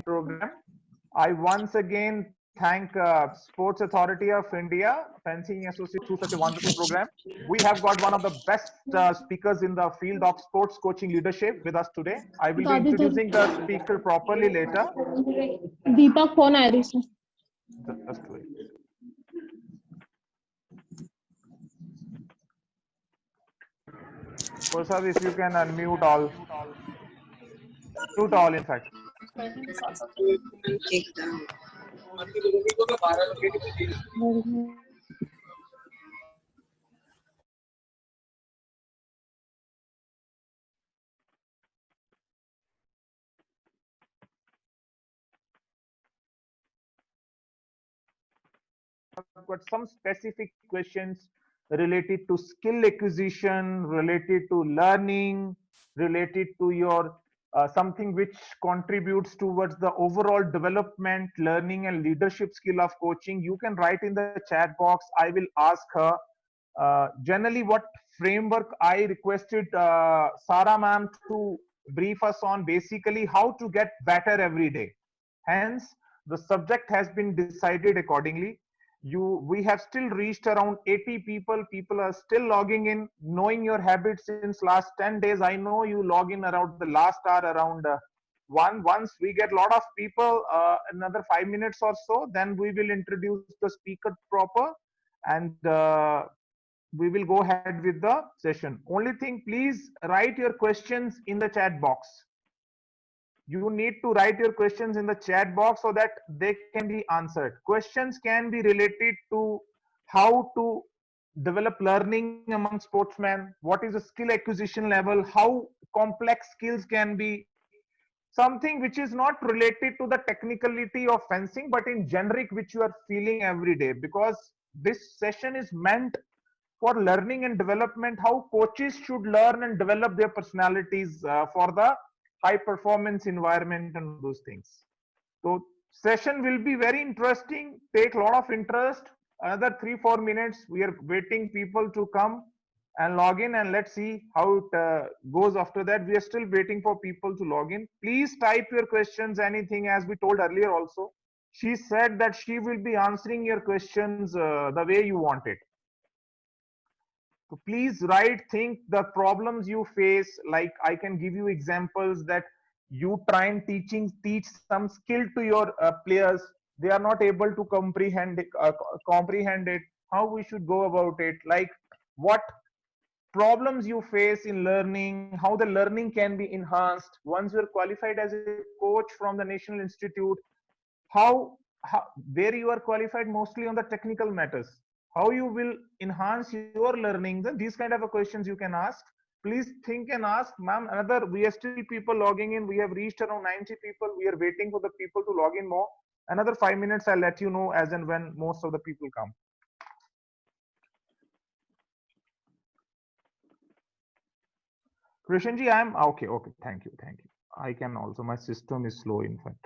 program. I once again thank Sports Authority of India, Fencing Association, through such a wonderful program. We have got one of the best speakers in the field of sports coaching leadership with us today. I will be दादी तो introducing the speaker properly later. Deepak phone आया था Just wait. Prasad, if you can unmute all, mute all in fact. I've got some specific questions related to skill acquisition, related to learning, related to your something which contributes towards the overall development, learning, and leadership skill of coaching. You can write in the chat box. I will ask her. Generally, what framework I requested Sarah ma'am to brief us on, basically how to get better every day. Hence, the subject has been decided accordingly. We have still reached around 80 people. People are still logging in. Knowing your habits since last 10 days, I know you log in around the last hour around 1. Once we get a lot of people, another 5 minutes or so, then we will introduce the speaker proper, and we will go ahead with the session. Only thing, please write your questions in the chat box. You need to write your questions in the chat box so that they can be answered. Questions can be related to how to develop learning among sportsmen, what is the skill acquisition level, how complex skills can be, something which is not related to the technicality of fencing, but in generic, which you are feeling every day, because this session is meant for learning and development, how coaches should learn and develop their personalities for the high performance environment and those things. So session will be very interesting, take a lot of interest. Another 3-4 minutes, we are waiting people to come and log in, and let's see how it goes after that. We are still waiting for people to log in. Please type your questions, anything, as we told earlier also. She said that she will be answering your questions the way you want it. So please write, think the problems you face. Like I can give you examples that you try and teach some skill to your players. They are not able to comprehend it. How we should go about it? Like what problems you face in learning, how the learning can be enhanced once you're qualified as a coach from the National Institute, how where you are qualified mostly on the technical matters, how you will enhance your learning. Then these kind of questions you can ask. Please think and ask, ma'am. Another, we are still people logging in. We have reached around 90 people. We are waiting for the people to log in more. Another 5 minutes, I'll let you know as and when most of the people come. Krishanji, I'm okay. Okay, thank you, thank you. I can also. My system is slow, in fact.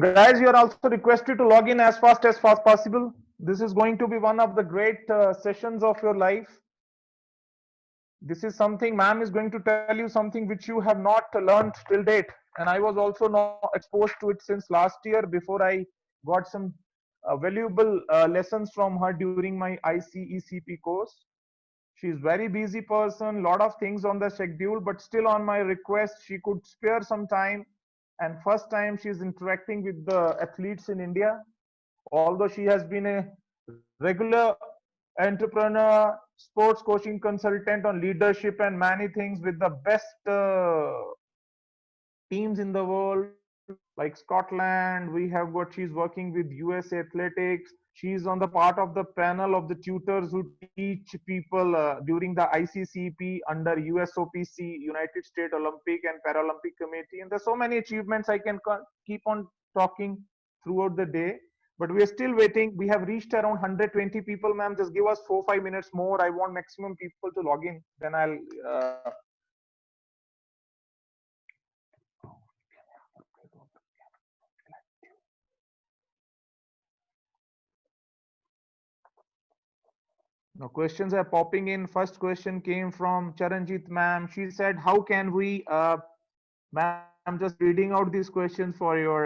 Guys, you are also requested to log in as fast as possible. This is going to be one of the great sessions of your life. This is something, ma'am is going to tell you something which you have not learned till date. And I was also not exposed to it since last year, before I got some valuable lessons from her during my ICECP course. She's very busy person, lot of things on the schedule, but still on my request, she could spare some time. And first time she's interacting with the athletes in India. Although she has been a regular entrepreneur, sports coaching consultant on leadership and many things with the best teams in the world, like Scotland. We have got, she's working with US athletics. She's on the part of the panel of the tutors who teach people during the ICCP under USOPC, United States Olympic and Paralympic Committee. And there's so many achievements I can keep on talking throughout the day. But we are still waiting. We have reached around 120 people, ma'am. Just give us 4-5 minutes more. I want maximum people to log in. Then I'll Now questions are popping in. First question came from Charanjit ma'am. She said, "How can we?" Ma'am, I'm just reading out these questions for your.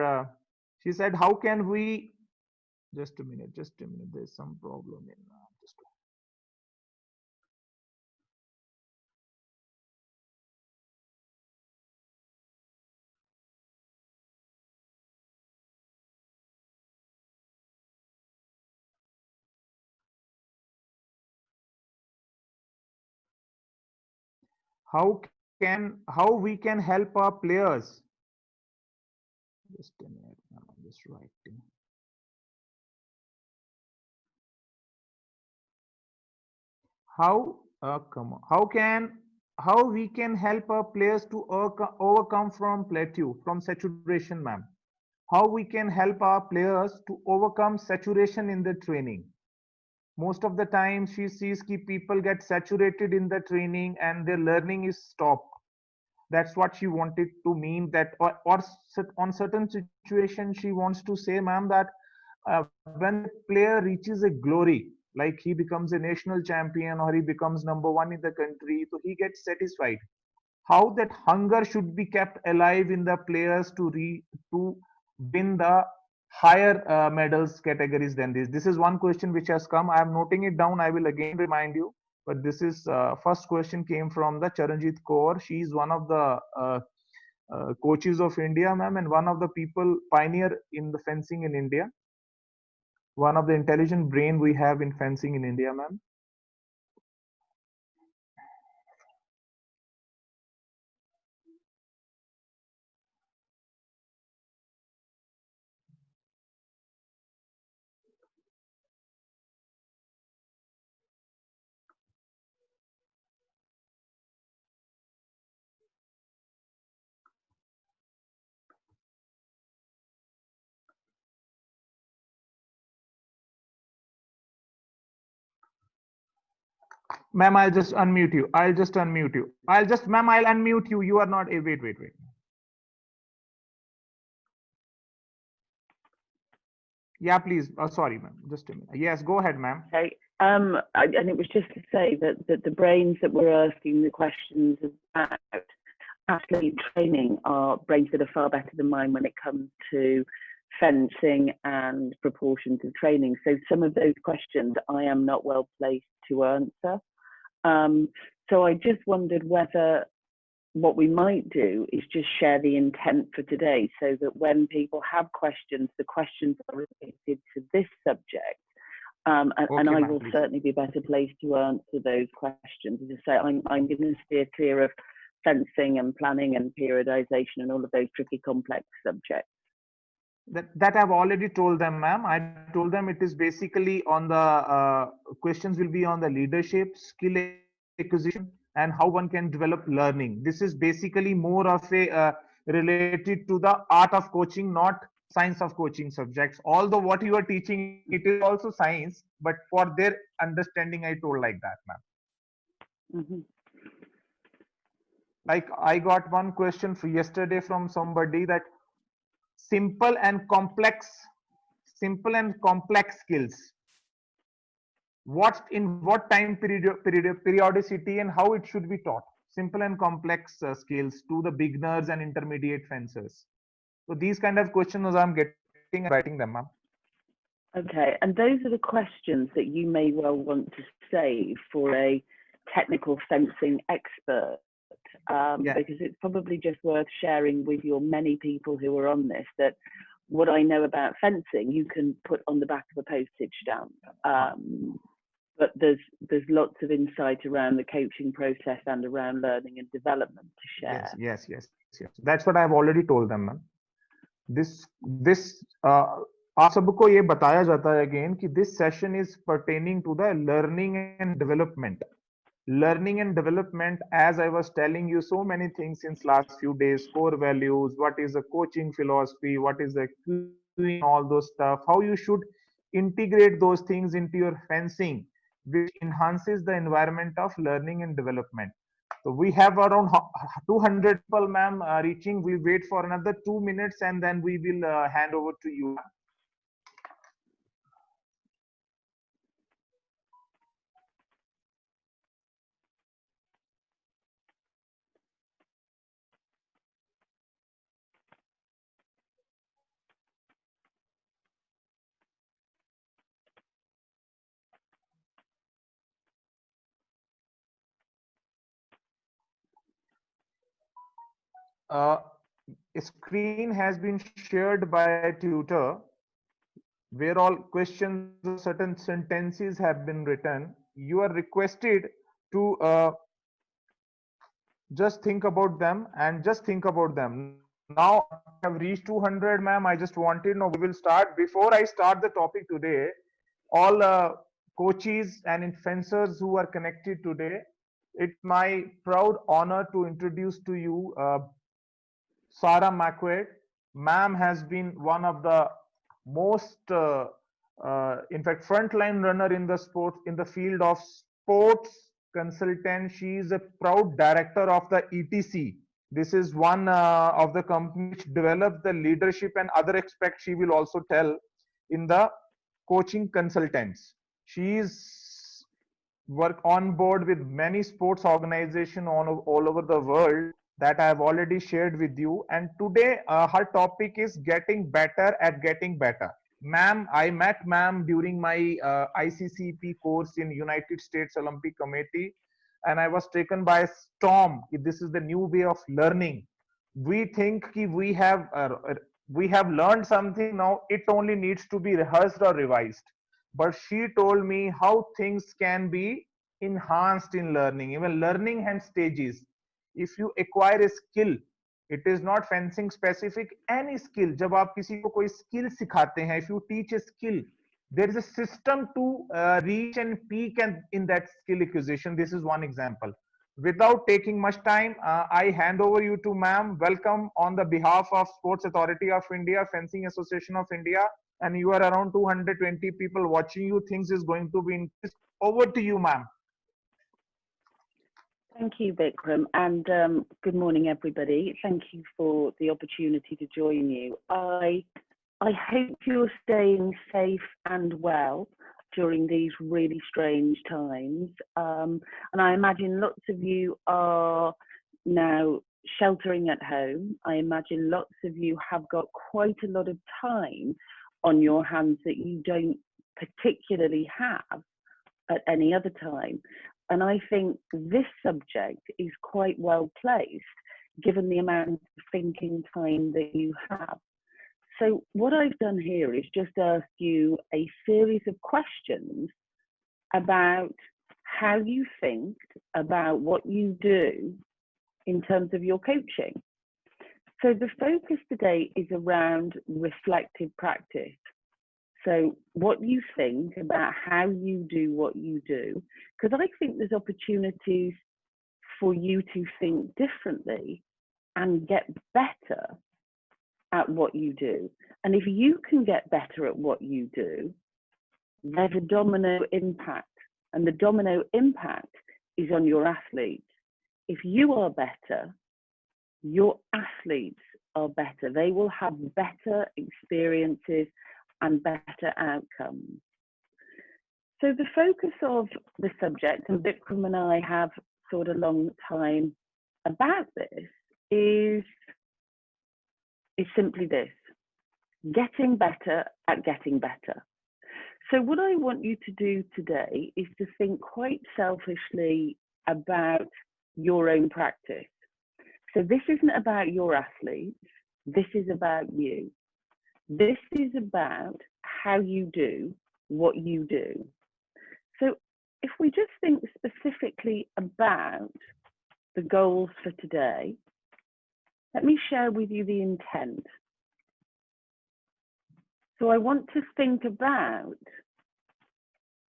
She said, "How can we?" Just a minute. Just a minute. There's some problem in. Just how we can help our players? Just a minute. I'm just writing. How we can help our players to overcome from plateau, from saturation, ma'am? How we can help our players to overcome saturation in the training? Most of the time she sees ki people get saturated in the training and their learning is stopped. That's what she wanted to mean, that or on certain situations she wants to say, ma'am, that when the player reaches a glory, like he becomes a national champion or he becomes number one in the country, so he gets satisfied. How that hunger should be kept alive in the players to win the higher medals categories than this? This is one question which has come. I am noting it down. I will again remind you. But this is first question came from the Charanjit Kaur. She is one of the coaches of India, ma'am, and one of the people pioneer in the fencing in India. One of the intelligent brain we have in fencing in India, ma'am. Ma'am, I'll just unmute you. I'll just unmute you. Ma'am, I'll unmute you. You are not, wait, wait, wait. Yeah, please. Sorry, ma'am. Just a minute. Yes, go ahead, ma'am. Okay. And it was just to say that the brains that were asking the questions about athlete training are brains that are far better than mine when it comes to fencing and proportions of training. So some of those questions I am not well placed to answer. So I just wondered whether what we might do is just share the intent for today so that when people have questions, the questions are related to this subject. And I will certainly be better placed to answer those questions. As I say, I'm going to steer clear of fencing and planning and periodization and all of those tricky, complex subjects. That I've already told them, ma'am. I told them it is basically on the questions will be on the leadership, skill acquisition, and how one can develop learning. This is basically more of a related to the art of coaching, not science of coaching subjects. Although what you are teaching, it is also science, but for their understanding, I told like that, ma'am. Mm-hmm. Like I got one question for yesterday from somebody that simple and complex skills, what time periodicity and how it should be taught, simple and complex skills to the beginners and intermediate fencers. So these kind of questions I'm getting and writing them, ma'am. Okay, and those are the questions that you may well want to save for a technical fencing expert, because it's probably just worth sharing with your many people who are on this that what I know about fencing you can put on the back of a postage stamp. But there's lots of insight around the coaching process and around learning and development to share. Yes. That's what I've already told them, ma'am. This आप सबको ये बताया जाता है again कि this session is pertaining to the learning and development. Learning and development, as I was telling you so many things since last few days, core values, what is the coaching philosophy, what is the QE, all those stuff, how you should integrate those things into your fencing, which enhances the environment of learning and development. So we have around 200 people, ma'am, reaching. We'll wait for another 2 minutes and then we will hand over to you. Uh, a screen has been shared by a tutor where all questions or certain sentences have been written. You are requested to just think about them and just think about them. Now we have reached 200, ma'am. I just wanted, no, we will start. Before I start the topic today, all coaches and influencers who are connected today, it's my proud honor to introduce to you Sarah McQuaid. Ma'am has been one of the most, in fact, frontline runner in the sport, in the field of sports consultant. She is a proud director of the ETC. This is one of the company which develops the leadership and other aspects. She will also tell in the coaching consultants. She is work on board with many sports organizations all over the world that I have already shared with you. And today her topic is getting better at getting better. Ma'am, I met ma'am during my ICCP course in United States Olympic Committee, and I was taken by a storm. This is the new way of learning. We think we have learned something now. It only needs to be rehearsed or revised, but she told me how things can be enhanced in learning, even learning and stages. If you acquire a skill, it is not fencing specific, any skill. जब आप किसी को कोई skill सिखाते हैं, if you teach a skill, there is a system to reach and peak and in that skill acquisition. This is one example. Without taking much time, I hand over you to ma'am. Welcome on the behalf of Sports Authority of India, Fencing Association of India, and you are around 220 people watching you. Things is going to be increased. Over to you, ma'am. Thank you, Vikram, and good morning, everybody. Thank you for the opportunity to join you. I hope you're staying safe and well during these really strange times. And I imagine lots of you are now sheltering at home. I imagine lots of you have got quite a lot of time on your hands that you don't particularly have at any other time. And I think this subject is quite well placed given the amount of thinking time that you have. So what I've done here is just ask you a series of questions about how you think about what you do in terms of your coaching. So the focus today is around reflective practice. So what you think about how you do what you do, because I think there's opportunities for you to think differently and get better at what you do. And if you can get better at what you do, there's a domino impact. And the domino impact is on your athletes. If you are better, your athletes are better. They will have better experiences and better outcomes. So the focus of the subject, and Vikram and I have thought a long time about this, is simply this: getting better at getting better. So what I want you to do today is to think quite selfishly about your own practice. So this isn't about your athletes, this is about you. This is about how you do what you do. So if we just think specifically about the goals for today, let me share with you the intent. So I want to think about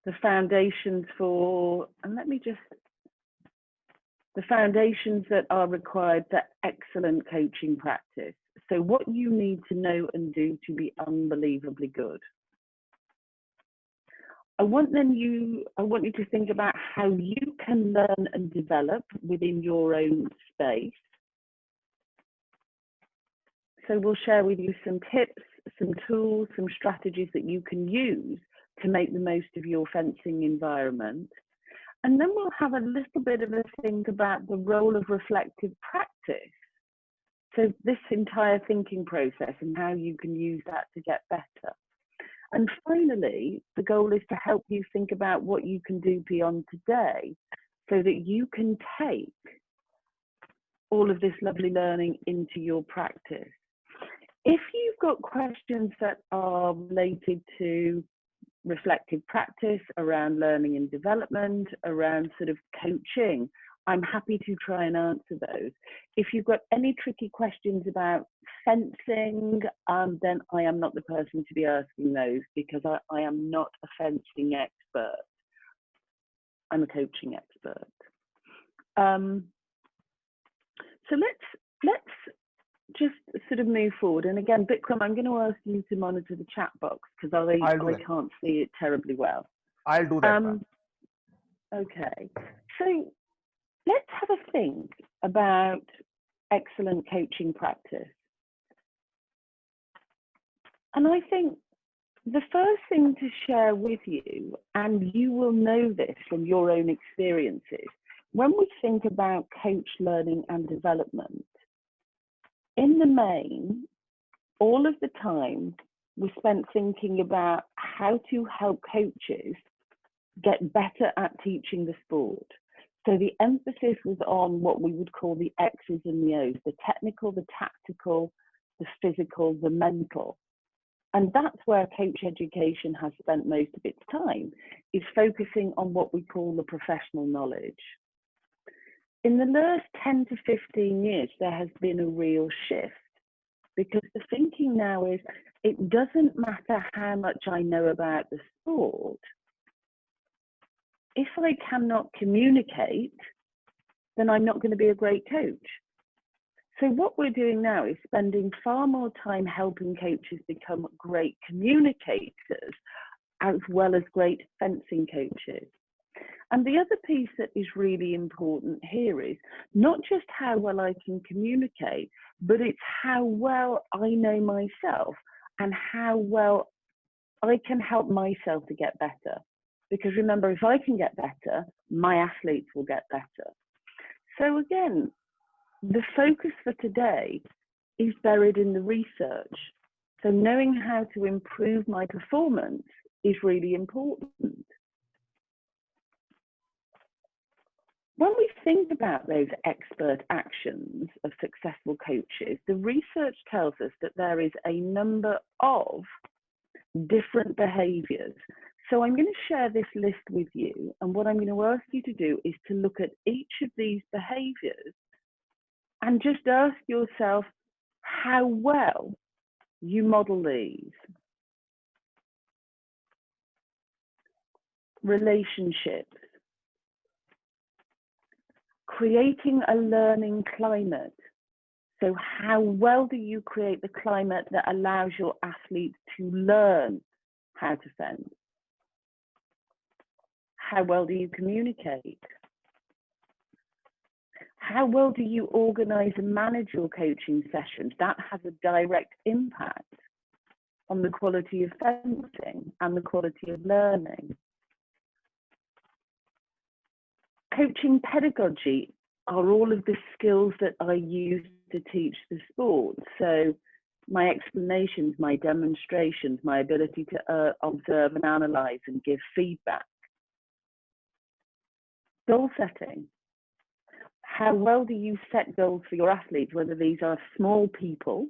the foundations for, and the foundations that are required for excellent coaching practice. So what you need to know and do to be unbelievably good. I want you to think about how you can learn and develop within your own space. So we'll share with you some tips, some tools, some strategies that you can use to make the most of your fencing environment. And then we'll have a little bit of a think about the role of reflective practice. So this entire thinking process and how you can use that to get better. And finally, the goal is to help you think about what you can do beyond today so that you can take all of this lovely learning into your practice. If you've got questions that are related to reflective practice, around learning and development, around sort of coaching, I'm happy to try and answer those. If you've got any tricky questions about fencing, then I am not the person to be asking those, because I am not a fencing expert. I'm a coaching expert. So let's just sort of move forward. And again, Bikram, I'm going to ask you to monitor the chat box, because I can't see it terribly well. I'll do that. Okay, so let's have a think about excellent coaching practice. And I think the first thing to share with you, and you will know this from your own experiences, when we think about coach learning and development, in the main, all of the time we spent thinking about how to help coaches get better at teaching the sport. So the emphasis was on what we would call the X's and the O's, the technical, the tactical, the physical, the mental. And that's where coach education has spent most of its time, is focusing on what we call the professional knowledge. In the last 10 to 15 years, there has been a real shift, because the thinking now is it doesn't matter how much I know about the sport. If I cannot communicate, then I'm not going to be a great coach. So what we're doing now is spending far more time helping coaches become great communicators, as well as great fencing coaches. And the other piece that is really important here is not just how well I can communicate, but it's how well I know myself and how well I can help myself to get better. Because remember, if I can get better, my athletes will get better. So again, the focus for today is buried in the research. So knowing how to improve my performance is really important. When we think about those expert actions of successful coaches, the research tells us that there is a number of different behaviors. So I'm going to share this list with you, and what I'm going to ask you to do is to look at each of these behaviors and just ask yourself how well you model these. Relationships. Creating a learning climate. So how well do you create the climate that allows your athletes to learn how to fence? How well do you communicate? How well do you organize and manage your coaching sessions? That has a direct impact on the quality of fencing and the quality of learning. Coaching pedagogy are all of the skills that I use to teach the sport. So my explanations, my demonstrations, my ability to observe and analyze and give feedback. Goal setting. How well do you set goals for your athletes, whether these are small people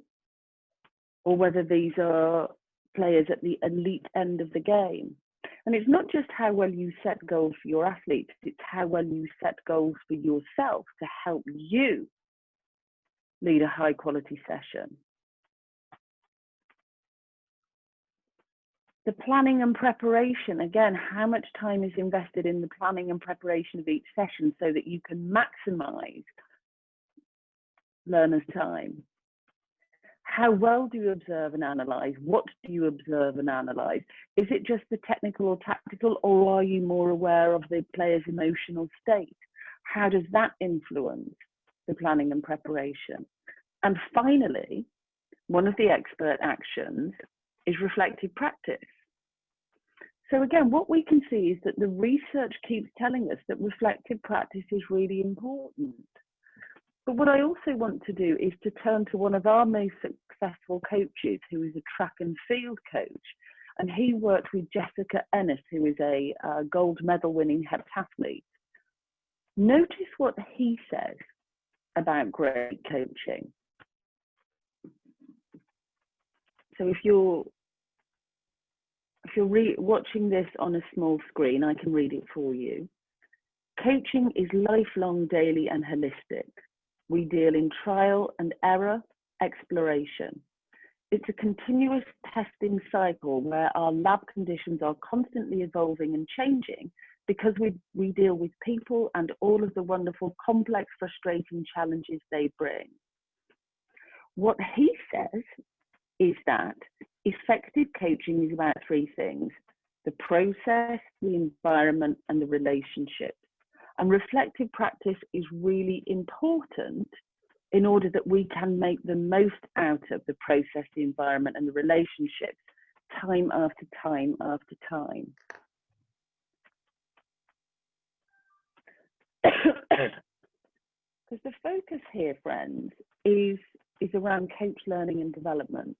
or whether these are players at the elite end of the game? And it's not just how well you set goals for your athletes, it's how well you set goals for yourself to help you lead a high quality session. The planning and preparation, again, how much time is invested in the planning and preparation of each session so that you can maximize learners' time? How well do you observe and analyze? What do you observe and analyze? Is it just the technical or tactical, or are you more aware of the player's emotional state? How does that influence the planning and preparation? And finally, one of the expert actions is reflective practice. So again, what we can see is that the research keeps telling us that reflective practice is really important. But what I also want to do is to turn to one of our most successful coaches, who is a track and field coach. And he worked with Jessica Ennis, who is a gold medal winning heptathlete. Notice what he says about great coaching. So if you're watching this on a small screen, I can read it for you. Coaching is lifelong, daily, and holistic. We deal in trial and error, exploration. It's a continuous testing cycle where our lab conditions are constantly evolving and changing because we deal with people and all of the wonderful, complex, frustrating challenges they bring. What he says is that effective coaching is about three things: the process, the environment, and the relationships. And reflective practice is really important in order that we can make the most out of the process, the environment, and the relationships time after time after time. Because the focus here, friends, is around coach learning and development.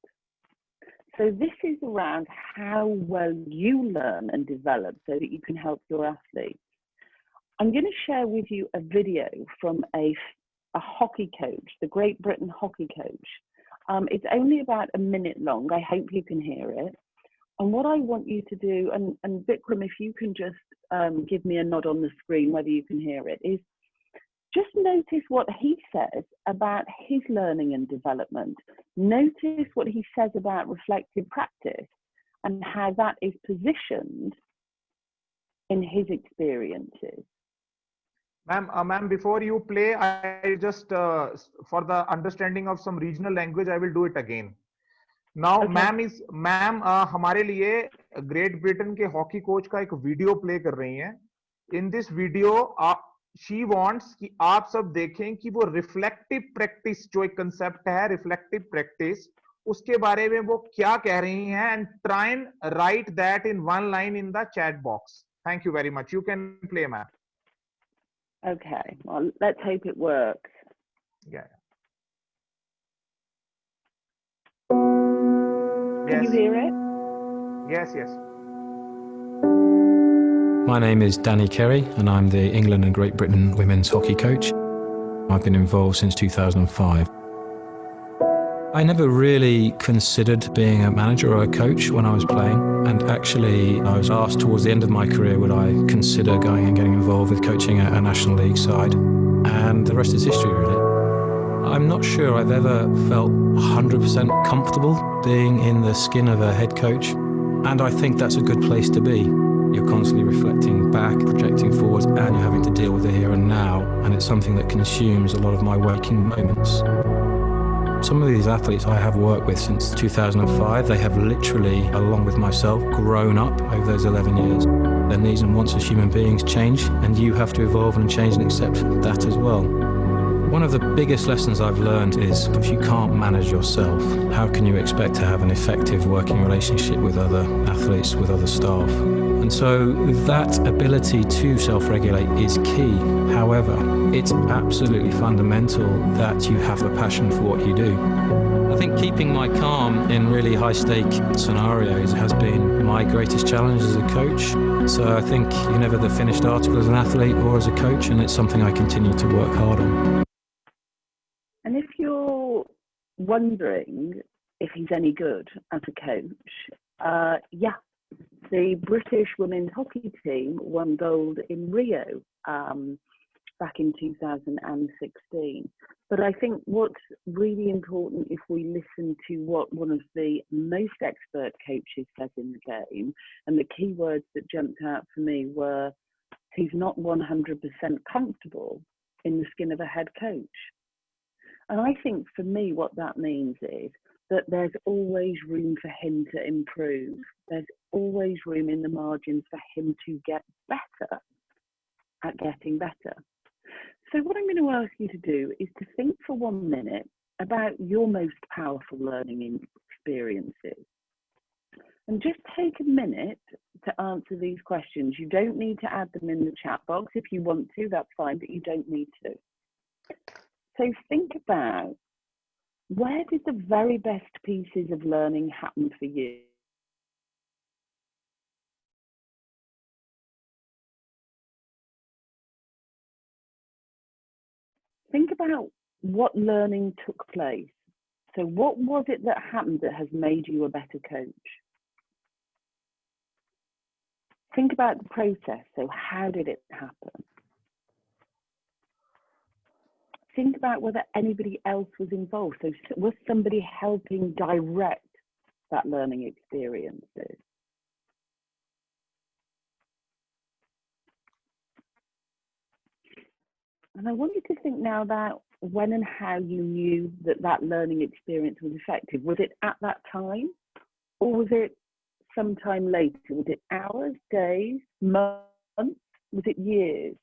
So this is around how well you learn and develop so that you can help your athletes. I'm going to share with you a video from a hockey coach, the Great Britain hockey coach. It's only about a minute long. I hope you can hear it. And what I want you to do, and Vikram, if you can just give me a nod on the screen whether you can hear it, is just notice what he says about his learning and development. Notice what he says about reflective practice and how that is positioned in his experiences. Ma'am, before you play, I just, for the understanding of some regional language, I will do it again. Now, Okay. ma'am हमारे लिए great Britain के hockey coach का एक video play कर रही हैं. In this video she wants कि आप सब देखें कि वो रिफ्लेक्टिव प्रैक्टिस जो एक कंसेप्ट है, रिफ्लेक्टिव प्रैक्टिस, उसके बारे में वो क्या कह रही हैं, and try and right that in one line in the chat box. Thank you very much. You can play, ma'am. Okay, well, let's hope it works. Yeah. Can you hear it? Yes, yes. My name is Danny Kerry and I'm the England and Great Britain women's hockey coach. I've been involved since 2005. I never really considered being a manager or a coach when I was playing, and actually I was asked towards the end of my career would I consider going and getting involved with coaching a National League side, and the rest is history really. I'm not sure I've ever felt 100% comfortable being in the skin of a head coach, and I think that's a good place to be. You're constantly reflecting back, projecting forwards, and you're having to deal with the here and now, and it's something that consumes a lot of my waking moments. Some of these athletes I have worked with since 2005, they have literally, along with myself, grown up over those 11 years. Their needs and wants as human beings change, and you have to evolve and change and accept that as well. One of the biggest lessons I've learned is if you can't manage yourself, how can you expect to have an effective working relationship with other athletes, with other staff? And so that ability to self-regulate is key. However, it's absolutely fundamental that you have a passion for what you do. I think keeping my calm in really high-stake scenarios has been my greatest challenge as a coach. So I think you're never the finished article as an athlete or as a coach, and it's something I continue to work hard on. And if you're wondering if he's any good as a coach, yeah, the British women's hockey team won gold in Rio back in 2016. But I think what's really important, if we listen to what one of the most expert coaches says in the game, and the key words that jumped out for me were, he's not 100% comfortable in the skin of a head coach. And I think for me, what that means is that there's always room for him to improve. There's always room in the margins for him to get better at getting better. So what I'm going to ask you to do is to think for 1 minute about your most powerful learning experiences. And just take a minute to answer these questions. You don't need to add them in the chat box. If you want to, that's fine, but you don't need to. So think about, where did the very best pieces of learning happen for you? Think about what learning took place. So what was it that happened that has made you a better coach? Think about the process. So how did it happen? Think about whether anybody else was involved. So was somebody helping direct that learning experiences? And I want you to think now about when and how you knew that that learning experience was effective. Was it at that time, or was it sometime later? Was it hours, days, months? Was it years?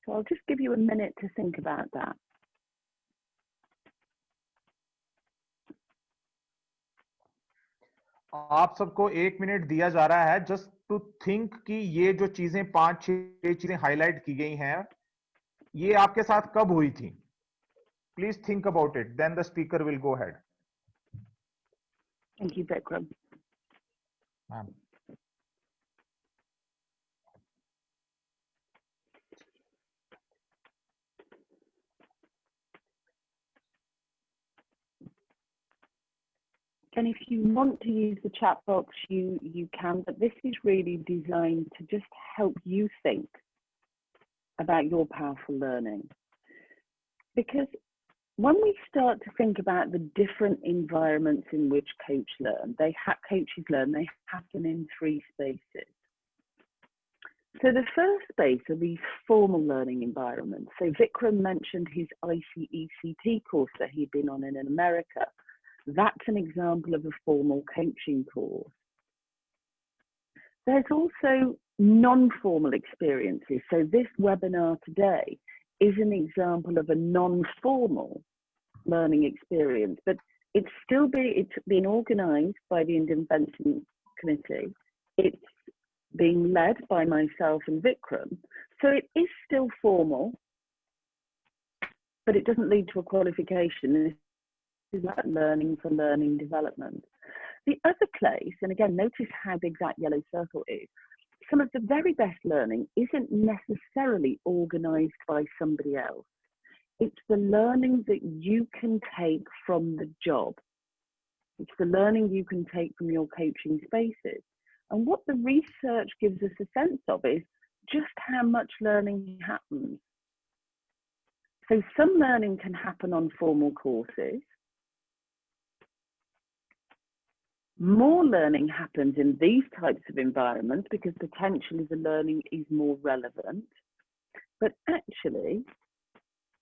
So I'll just give you a minute to think about that. आप सबको 1 minute दिया जा रहा है just to think कि ये जो चीजें 5-6 चीजें हाईलाइट की गई हैं ये आपके साथ कब हुई थी. Please think about it, then the speaker will go head. Thank you, Vikram. And if you want to use the chat box, you can, but this is really designed to just help you think about your powerful learning. Because when we start to think about the different environments in which coaches learn, they happen in 3 spaces. So the first space are these formal learning environments. So Vikram mentioned his ICECT course that he'd been on in America. That's an example of a formal coaching course. There's also non-formal experiences. So this webinar today is an example of a non-formal learning experience, but it's been organised by the Indian Fencing Committee. It's being led by myself and Vikram. So it is still formal, but it doesn't lead to a qualification. This is about learning for learning development. The other place, and again, notice how big that yellow circle is, some of the very best learning isn't necessarily organised by somebody else. It's the learning that you can take from the job. It's the learning you can take from your coaching spaces. And what the research gives us a sense of is just how much learning happens. So some learning can happen on formal courses. More learning happens in these types of environments because potentially the learning is more relevant. But actually,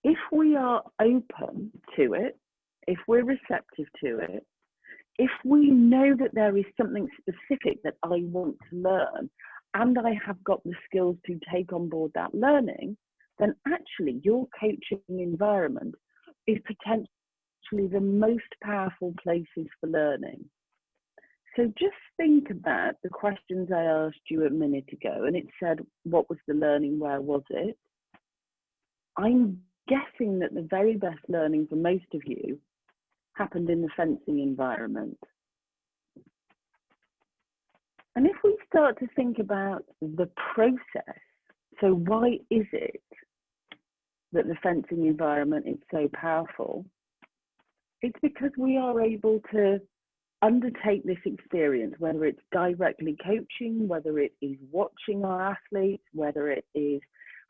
if we are open to it, if we're receptive to it, if we know that there is something specific that I want to learn and I have got the skills to take on board that learning, then actually your coaching environment is potentially the most powerful places for learning. So just think about the questions I asked you a minute ago, and it said, what was the learning, where was it? I'm guessing that the very best learning for most of you happened in the fencing environment. And if we start to think about the process, so why is it that the fencing environment is so powerful? It's because we are able to undertake this experience, whether it's directly coaching, whether it is watching our athletes, whether it is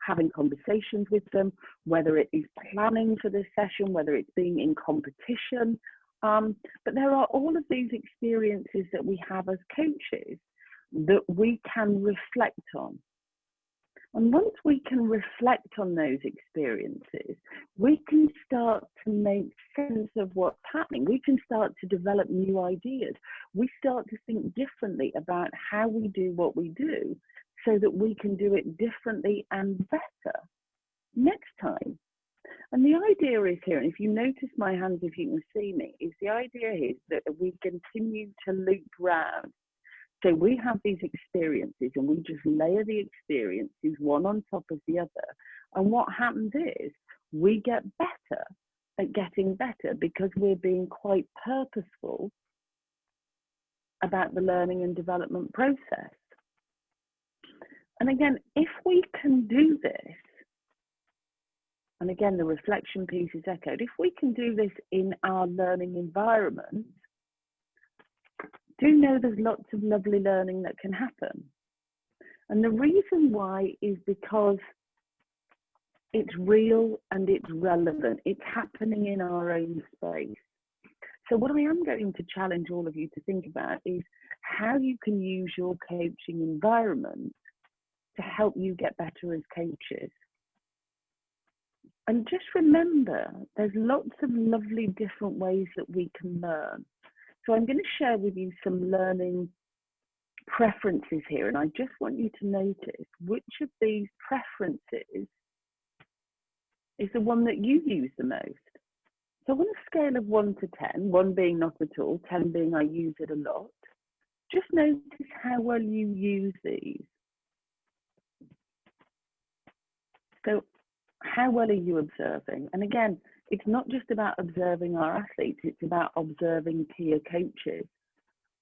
having conversations with them, whether it is planning for this session, whether it's being in competition. But there are all of these experiences that we have as coaches that we can reflect on. And once we can reflect on those experiences, we can start to make sense of what's happening. We can start to develop new ideas. We start to think differently about how we do what we do so that we can do it differently and better next time. And the idea is here, and if you notice my hands, if you can see me, is the idea is that we continue to loop round. So we have these experiences and we just layer the experiences one on top of the other. And what happens is we get better at getting better because we're being quite purposeful about the learning and development process. And again, if we can do this, and again, the reflection piece is echoed. If we can do this in our learning environment, do know there's lots of lovely learning that can happen. And the reason why is because it's real and it's relevant. It's happening in our own space. So what I am going to challenge all of you to think about is how you can use your coaching environment to help you get better as coaches. And just remember, there's lots of lovely different ways that we can learn. So I'm going to share with you some learning preferences here, and I just want you to notice which of these preferences is the one that you use the most. So on a scale of 1 to 10, 1 being not at all, 10 being I use it a lot, just notice how well you use these. So how well are you observing? And again, it's not just about observing our athletes, it's about observing peer coaches.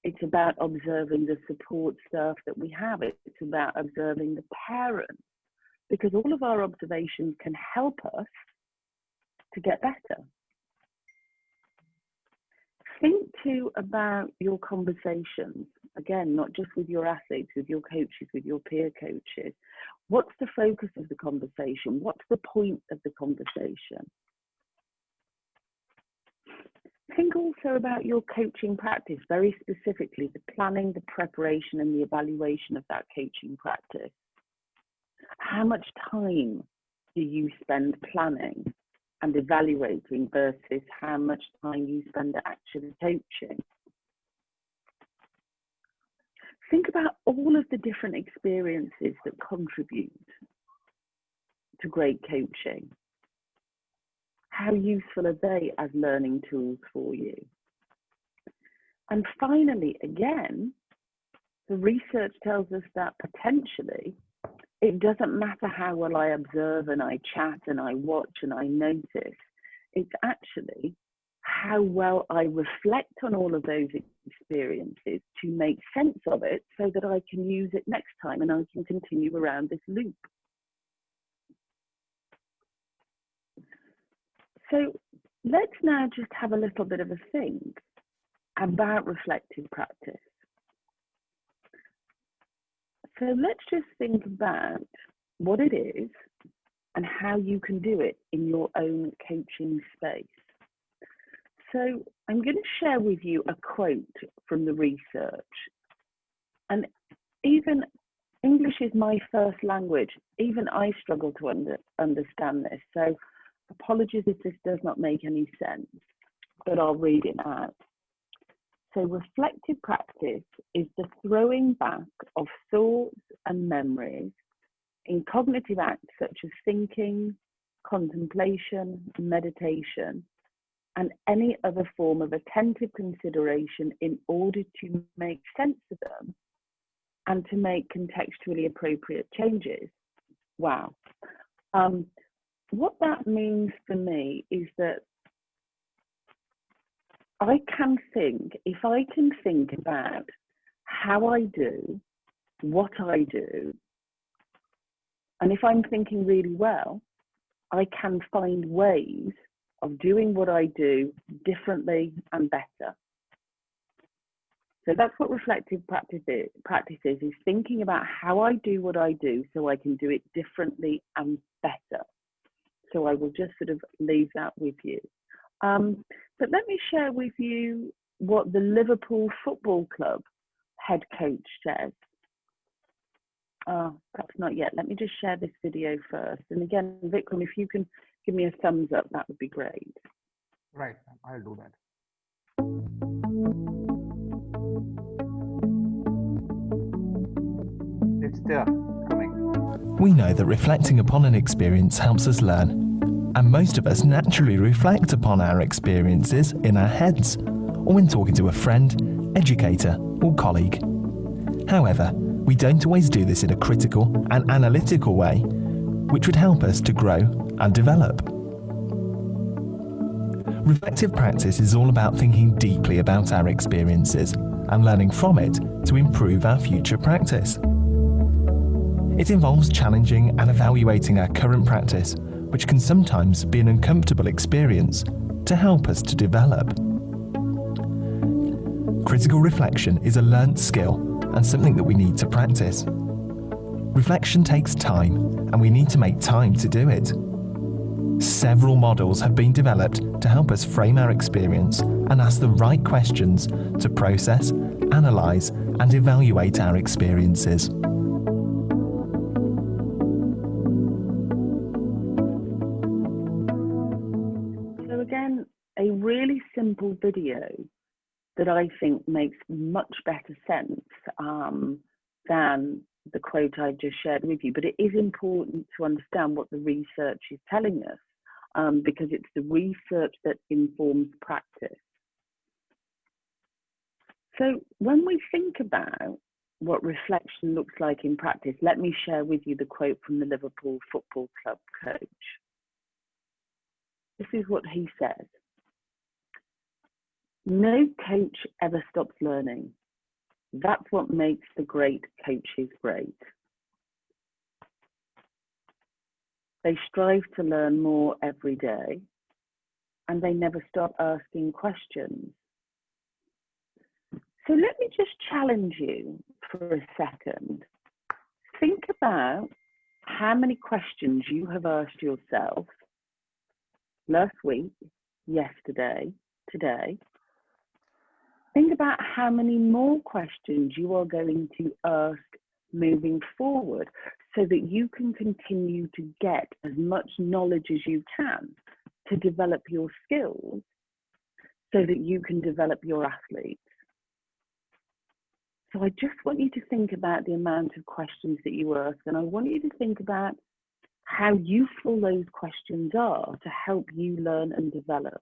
It's about observing the support staff that we have. It's about observing the parents, because all of our observations can help us to get better. Think too about your conversations. Again, not just with your athletes, with your coaches, with your peer coaches. What's the focus of the conversation? What's the point of the conversation? Think also about your coaching practice, very specifically the planning, the preparation, and the evaluation of that coaching practice. How much time do you spend planning and evaluating versus how much time you spend actually coaching? Think about all of the different experiences that contribute to great coaching. How useful are they as learning tools for you? And finally, again, the research tells us that potentially it doesn't matter how well I observe and I chat and I watch and I notice. It's actually how well I reflect on all of those experiences to make sense of it so that I can use it next time and I can continue around this loop. So let's now just have a little bit of a think about reflective practice. So let's just think about what it is and how you can do it in your own coaching space. So I'm going to share with you a quote from the research. And even English is my first language. Even I struggle to understand this. So apologies if this does not make any sense, but I'll read it out. So reflective practice is the throwing back of thoughts and memories in cognitive acts such as thinking, contemplation, meditation, and any other form of attentive consideration in order to make sense of them and to make contextually appropriate changes. Wow. What that means for me is that I can think, if I can think about how I do, what I do, and if I'm thinking really well, I can find ways of doing what I do differently and better. So that's what reflective practice is thinking about how I do what I do so I can do it differently and better. So I will just sort of leave that with you. But let me share with you what the Liverpool Football Club head coach says. Perhaps not yet. Let me just share this video first. And again, Vikram, if you can give me a thumbs up, that would be great. Right, I'll do that. It's there, coming. We know that reflecting upon an experience helps us learn. And most of us naturally reflect upon our experiences in our heads, or when talking to a friend, educator, or colleague. However, we don't always do this in a critical and analytical way, which would help us to grow and develop. Reflective practice is all about thinking deeply about our experiences and learning from it to improve our future practice. It involves challenging and evaluating our current practice which can sometimes be an uncomfortable experience, to help us to develop. Critical reflection is a learnt skill and something that we need to practice. Reflection takes time, and we need to make time to do it. Several models have been developed to help us frame our experience and ask the right questions to process, analyse, and evaluate our experiences. So again, a really simple video that I think makes much better sense than the quote I just shared with you. But it is important to understand what the research is telling us, because it's the research that informs practice. So when we think about what reflection looks like in practice, let me share with you the quote from the Liverpool Football Club coach. This is what he said. No coach ever stops learning. That's what makes the great coaches great. They strive to learn more every day, and they never stop asking questions. So let me just challenge you for a second. Think about how many questions you have asked yourself last week, yesterday, today. Think about how many more questions you are going to ask moving forward so that you can continue to get as much knowledge as you can to develop your skills so that you can develop your athletes. So I just want you to think about the amount of questions that you ask, and I want you to think about how useful those questions are to help you learn and develop.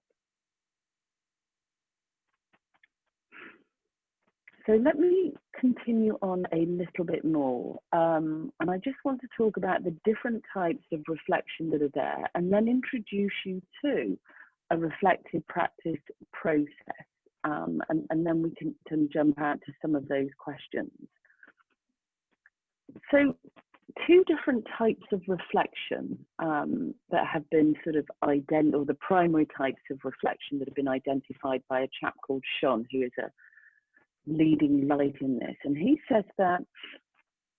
So let me continue on a little bit more, and I just want to talk about the different types of reflection that are there, and then introduce you to a reflective practice process, and then we can jump out to some of those questions. So two different types of reflection that have been sort of identified, or the primary types of reflection that have been identified by a chap called Sean, who is a leading light in this. And he says that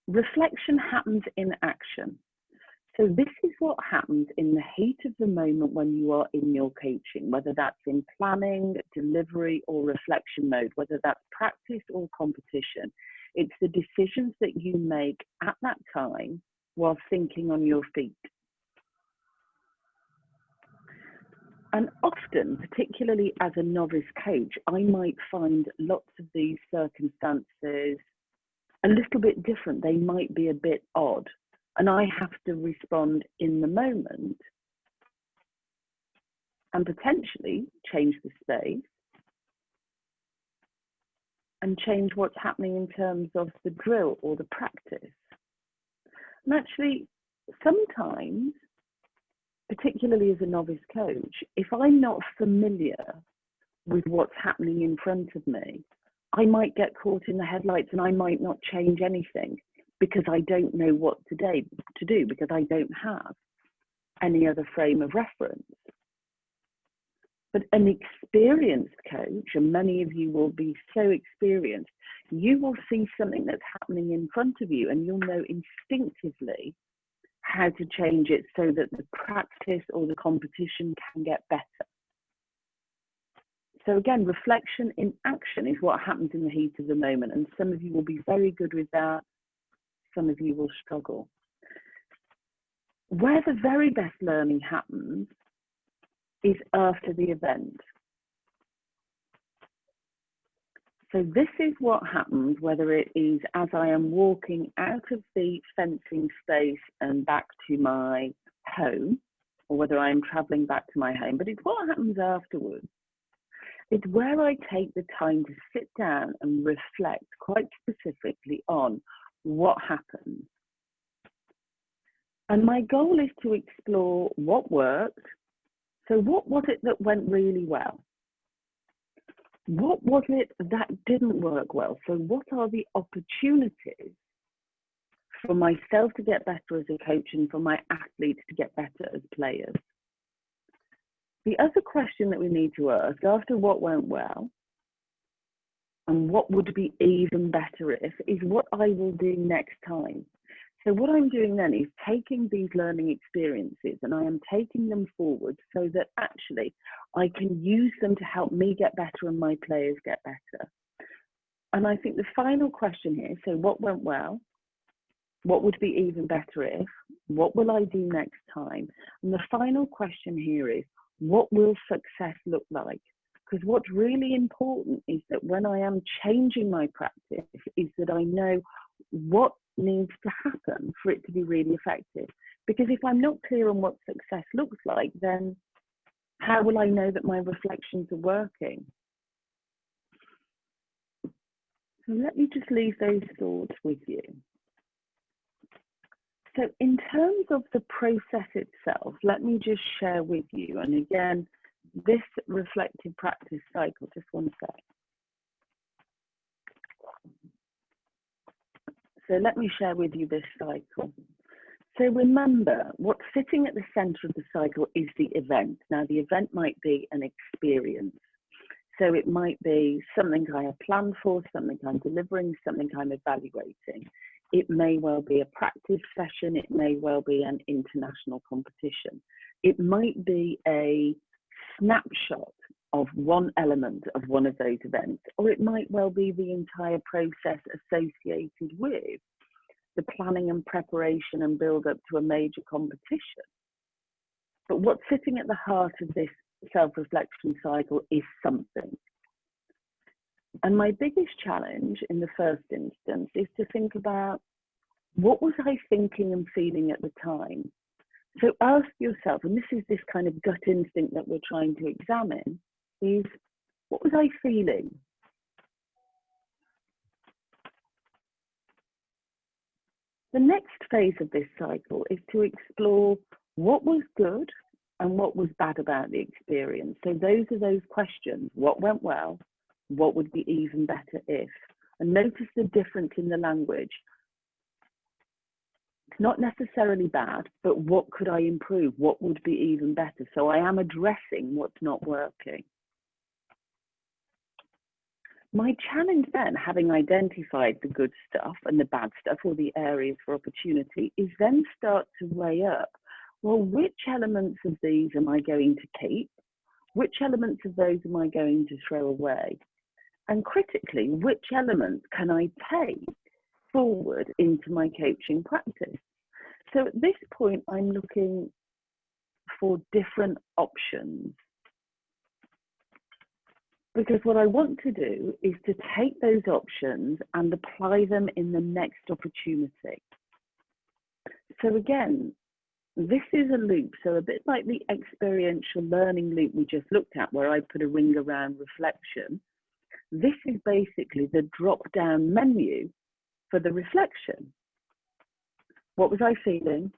reflection happens in action. So this is what happens in the heat of the moment when you are in your coaching, whether that's in planning, delivery, or reflection mode, whether that's practice or competition. It's the decisions that you make at that time while thinking on your feet. And often, particularly as a novice coach, I might find lots of these circumstances a little bit different. They might be a bit odd, and I have to respond in the moment and potentially change the space and change what's happening in terms of the drill or the practice. And actually, sometimes, particularly as a novice coach, if I'm not familiar with what's happening in front of me, I might get caught in the headlights and I might not change anything because I don't know what to do, because I don't have any other frame of reference. But an experienced coach, and many of you will be so experienced, you will see something that's happening in front of you and you'll know instinctively how to change it so that the practice or the competition can get better. So again, reflection in action is what happens in the heat of the moment, and some of you will be very good with that, some of you will struggle. Where the very best learning happens is after the event. So this is what happens, whether it is as I am walking out of the fencing space and back to my home, or whether I am traveling back to my home, but it's what happens afterwards. It's where I take the time to sit down and reflect quite specifically on what happened. And my goal is to explore what worked. So what was it that went really well? What was it that didn't work well? So what are the opportunities for myself to get better as a coach and for my athletes to get better as players. The other question that we need to ask after what went well and what would be even better if is what I will do next time. So what I'm doing then is taking these learning experiences and I am taking them forward so that actually I can use them to help me get better and my players get better. And I think the final question here, so what went well? What would be even better if? What will I do next time? And the final question here is, what will success look like? Because what's really important is that when I am changing my practice, is that I know what needs to happen for it to be really effective. Because if I'm not clear on what success looks like, then how will I know that my reflections are working? So let me just leave those thoughts with you. So in terms of the process itself, let me just share with you, and again, this reflective practice cycle, just one sec. So let me share with you this cycle. So remember, what's sitting at the center of the cycle is the event. Now, the event might be an experience. So it might be something I have planned for, something I'm delivering, something I'm evaluating. It may well be a practice session. It may well be an international competition. It might be a snapshot of one element of one of those events, or it might well be the entire process associated with the planning and preparation and build up to a major competition. But what's sitting at the heart of this self-reflection cycle is something. And my biggest challenge in the first instance is to think about, what was I thinking and feeling at the time? So ask yourself, and this is this kind of gut instinct that we're trying to examine, is what was I feeling? The next phase of this cycle is to explore what was good and what was bad about the experience. So those are those questions. What went well? What would be even better if? And notice the difference in the language. It's not necessarily bad, but what could I improve? What would be even better? So I am addressing what's not working. My challenge then, having identified the good stuff and the bad stuff, or the areas for opportunity, is then start to weigh up, well, which elements of these am I going to keep? Which elements of those am I going to throw away? And critically, which elements can I take forward into my coaching practice? So at this point, I'm looking for different options, because what I want to do is to take those options and apply them in the next opportunity. So again, this is a loop, so a bit like the experiential learning loop we just looked at, where I put a ring around reflection. This is basically the drop-down menu for the reflection. What was I feeling?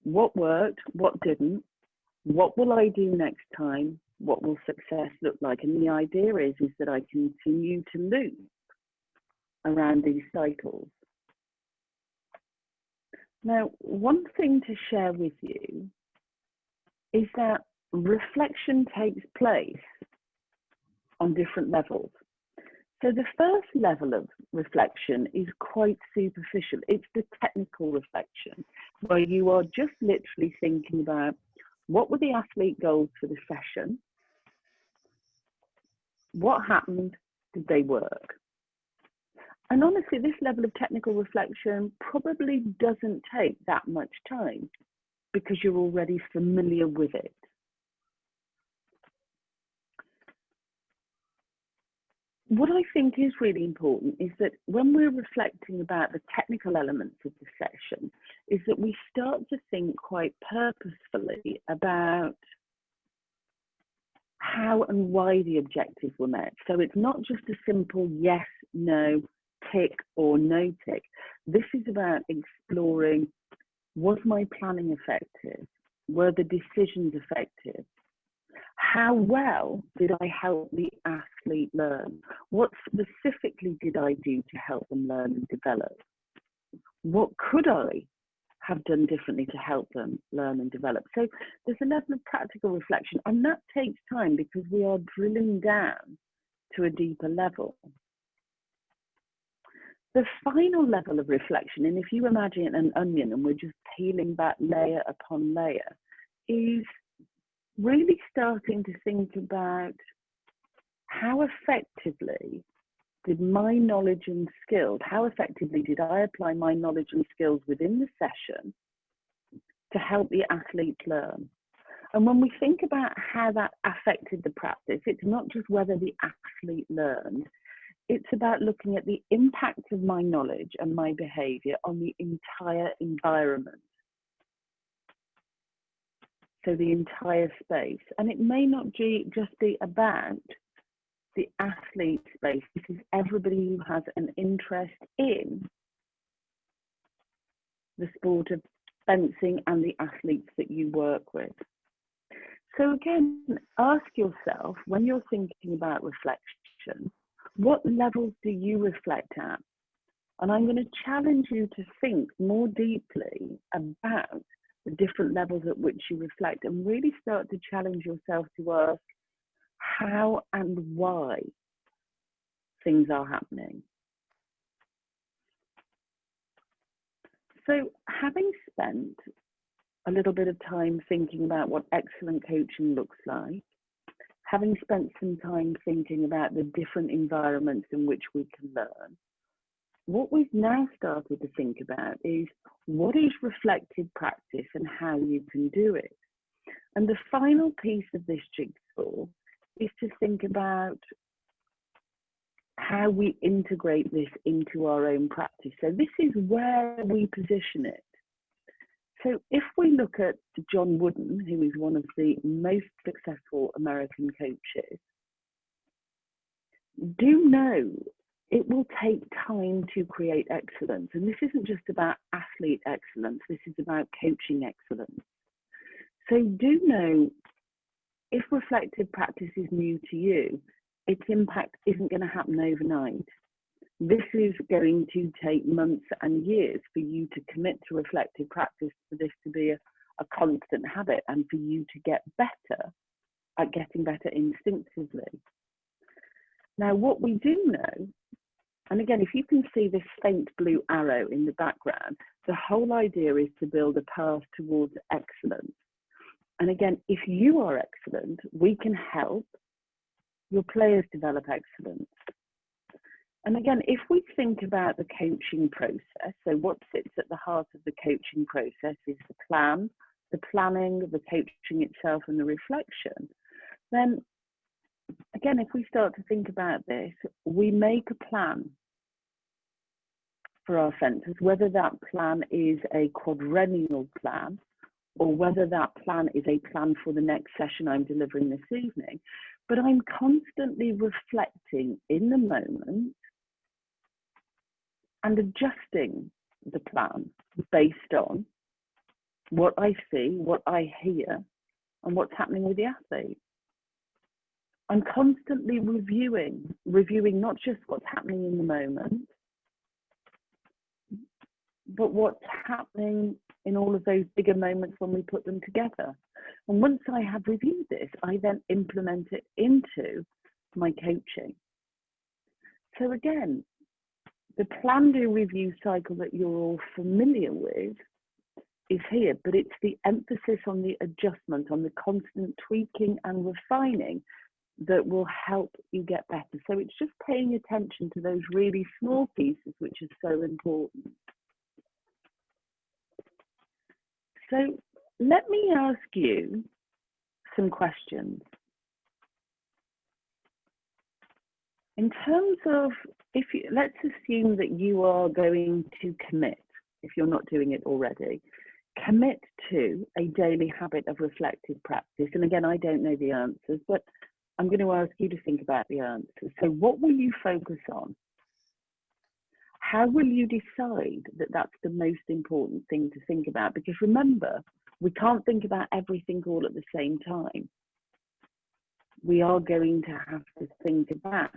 What worked? What didn't? What will I do next time? What will success look like? And the idea is that I continue to loop around these cycles. Now, one thing to share with you is that reflection takes place on different levels. So the first level of reflection is quite superficial. It's the technical reflection, where you are just literally thinking about, what were the athlete goals for the session? What happened? Did they work? And honestly, this level of technical reflection probably doesn't take that much time because you're already familiar with it. What I think is really important is that when we're reflecting about the technical elements of the session, is that we start to think quite purposefully about how and why the objectives were met. So it's not just a simple yes, no, tick or no tick. This is about exploring, was my planning effective? Were the decisions effective? How well did I help the athlete learn? What specifically did I do to help them learn and develop? What could I have done differently to help them learn and develop? So there's a level of practical reflection, and that takes time because we are drilling down to a deeper level. The final level of reflection, and if you imagine an onion and we're just peeling back layer upon layer, is really starting to think about how effectively did my knowledge and skills, how effectively did I apply my knowledge and skills within the session to help the athlete learn? And when we think about how that affected the practice, it's not just whether the athlete learned, it's about looking at the impact of my knowledge and my behavior on the entire environment. So the entire space. And it may not just be about the athlete space. This is everybody who has an interest in the sport of fencing and the athletes that you work with. So again, ask yourself, when you're thinking about reflection, what levels do you reflect at? And I'm going to challenge you to think more deeply about the different levels at which you reflect, and really start to challenge yourself to ask how and why things are happening. So having spent a little bit of time thinking about what excellent coaching looks like, having spent some time thinking about the different environments in which we can learn, what we've now started to think about is what is reflective practice and how you can do it. And the final piece of this jigsaw is to think about how we integrate this into our own practice. So this is where we position it. So if we look at John Wooden, who is one of the most successful American coaches, do know it will take time to create excellence. And this isn't just about athlete excellence, this is about coaching excellence. So do know, if reflective practice is new to you, its impact isn't going to happen overnight. This is going to take months and years for you to commit to reflective practice, for this to be a constant habit, and for you to get better at getting better instinctively. Now, what we do know, and again, if you can see this faint blue arrow in the background, the whole idea is to build a path towards excellence. And again, if you are excellent, we can help your players develop excellence. And again, if we think about the coaching process, so what sits at the heart of the coaching process is the plan, the planning, the coaching itself, and the reflection, then again, if we start to think about this, we make a plan for our centres, whether that plan is a quadrennial plan or whether that plan is a plan for the next session I'm delivering this evening. But I'm constantly reflecting in the moment and adjusting the plan based on what I see, what I hear, and what's happening with the athlete. I'm constantly reviewing not just what's happening in the moment, but what's happening in all of those bigger moments when we put them together. And once I have reviewed this, I then implement it into my coaching. So again, the plan, do, review cycle that you're all familiar with is here, but it's the emphasis on the adjustment, on the constant tweaking and refining that will help you get better. So it's just paying attention to those really small pieces, which is so important. So let me ask you some questions. In terms of, let's assume that you are going to commit, if you're not doing it already, commit to a daily habit of reflective practice. And again, I don't know the answers, but I'm going to ask you to think about the answers. So what will you focus on? How will you decide that that's the most important thing to think about? Because remember, we can't think about everything all at the same time. We are going to have to think about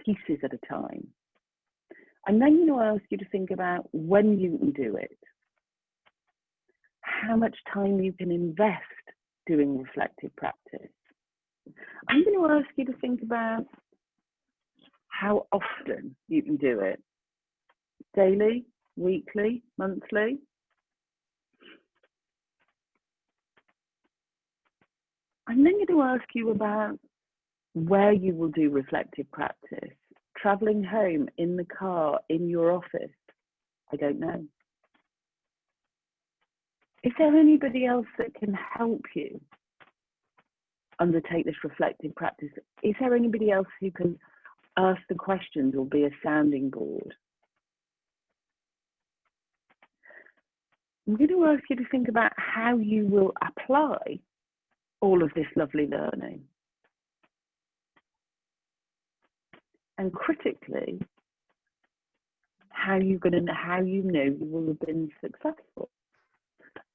pieces at a time. I'm then going to ask you to think about when you can do it, how much time you can invest doing reflective practice. I'm going to ask you to think about how often you can do it. Daily, weekly, monthly. I'm then going to ask you about where you will do reflective practice. Traveling home, in the car, in your office. I don't know. Is there anybody else that can help you undertake this reflective practice? Is there anybody else who can ask the questions or be a sounding board? I'm going to ask you to think about how you will apply all of this lovely learning. And critically, how you know you will have been successful.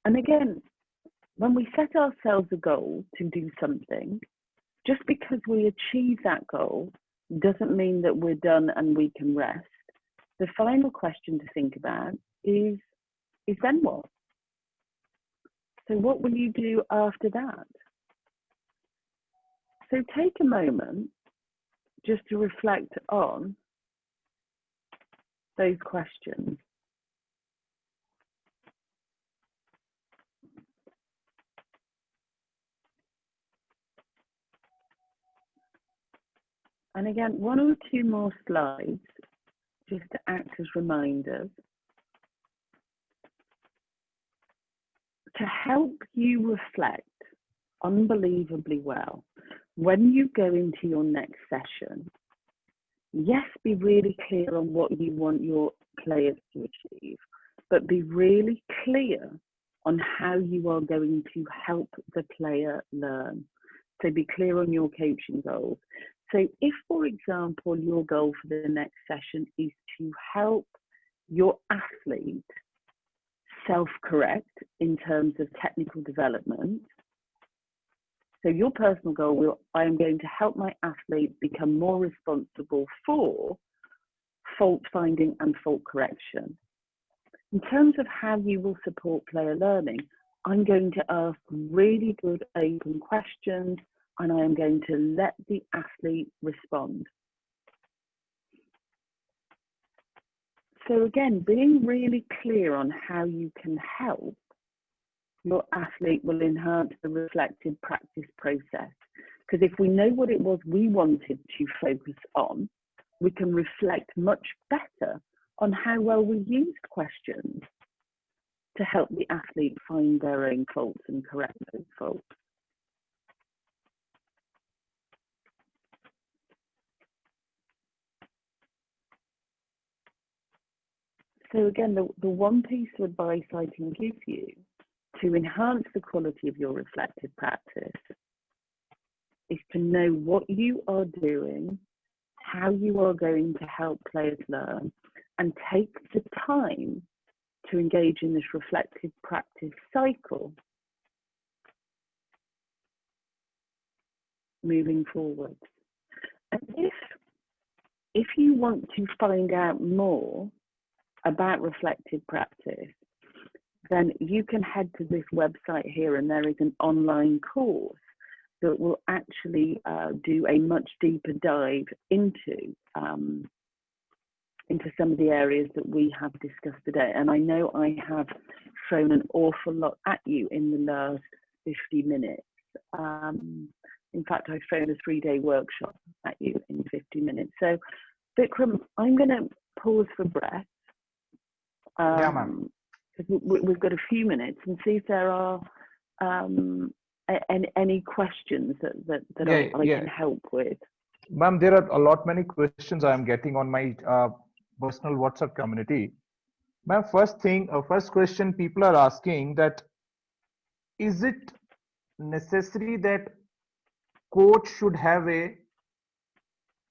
And again, when we set ourselves a goal to do something, just because we achieve that goal doesn't mean that we're done and we can rest. The final question to think about is then what? So what will you do after that? So take a moment just to reflect on those questions. And again, one or two more slides just to act as reminders to help you reflect unbelievably well when you go into your next session. Yes, be really clear on what you want your players to achieve, but be really clear on how you are going to help the player learn. So be clear on your coaching goals. So if, for example, your goal for the next session is to help your athlete self-correct in terms of technical development, so your personal goal will, I am going to help my athlete become more responsible for fault finding and fault correction. In terms of how you will support player learning, I'm going to ask really good open questions and I am going to let the athlete respond. So again, being really clear on how you can help your athlete will enhance the reflective practice process. Because if we know what it was we wanted to focus on, we can reflect much better on how well we used questions to help the athlete find their own faults and correct those faults. So again, the one piece of advice I can give you to enhance the quality of your reflective practice is to know what you are doing, how you are going to help players learn, and take the time to engage in this reflective practice cycle moving forward. And if you want to find out more about reflective practice, then you can head to this website here and there is an online course that will actually do a much deeper dive into some of the areas that we have discussed today. And I know I have thrown an awful lot at you in the last 50 minutes. In fact, I've thrown a 3-day workshop at you in 50 minutes. So, Vikram, I'm going to pause for breath. Yeah, ma'am. Because we've got a few minutes, and see if there are any questions that I can help with. Ma'am, there are a lot many questions I am getting on my personal WhatsApp community. Ma'am, first question people are asking that, is it necessary that coach should have a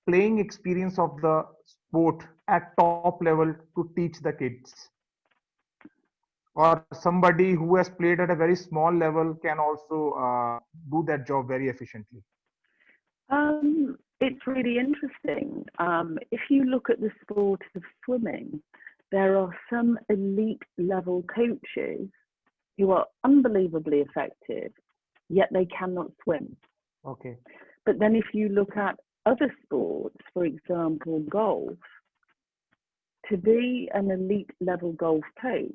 playing experience of the sport at top level to teach the kids? Or somebody who has played at a very small level can also do that job very efficiently? it's really interesting. If you look at the sport of swimming, there are some elite level coaches who are unbelievably effective, yet they cannot swim. Okay. But then if you look at other sports, for example, golf, to be an elite level golf coach,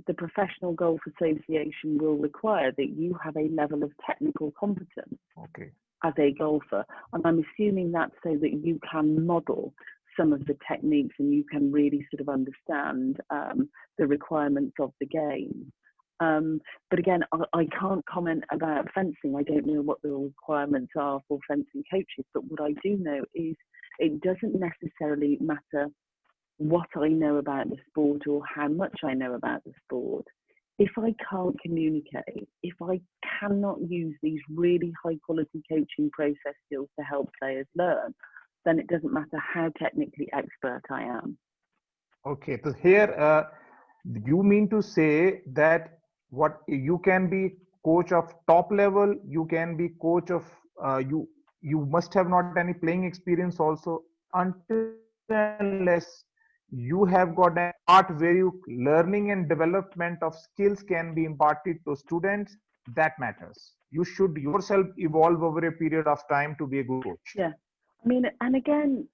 the Professional Golf Association will require that you have a level of technical competence Okay. as a golfer. And I'm assuming that's so that you can model some of the techniques and you can really sort of understand the requirements of the game. But again, I can't comment about fencing. I don't know what the requirements are for fencing coaches, but what I do know is it doesn't necessarily matter what I know about the sport or how much I know about the sport. If I can't communicate, if I cannot use these really high quality coaching process skills to help players learn, then it doesn't matter how technically expert I am. Okay. So here, you mean to say that what you can be coach of top level, you can be coach of you must have not any playing experience also, until unless you have got an art where you learning and development of skills can be imparted to students, that matters. You should yourself evolve over a period of time to be a good coach. Yeah. I mean, and again,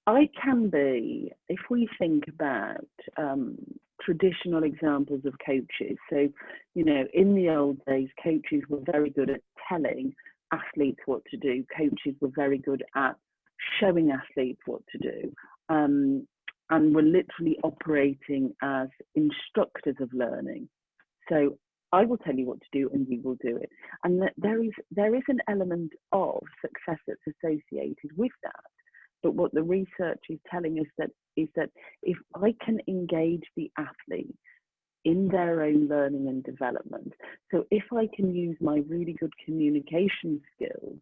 I can be, if we think about traditional examples of coaches. So, you know, in the old days, coaches were very good at telling athletes what to do. Coaches were very good at showing athletes what to do. And were literally operating as instructors of learning. So I will tell you what to do and you will do it. And there is an element of success that's associated with that. But what the research is telling us is that if I can engage the athlete in their own learning and development, so if I can use my really good communication skills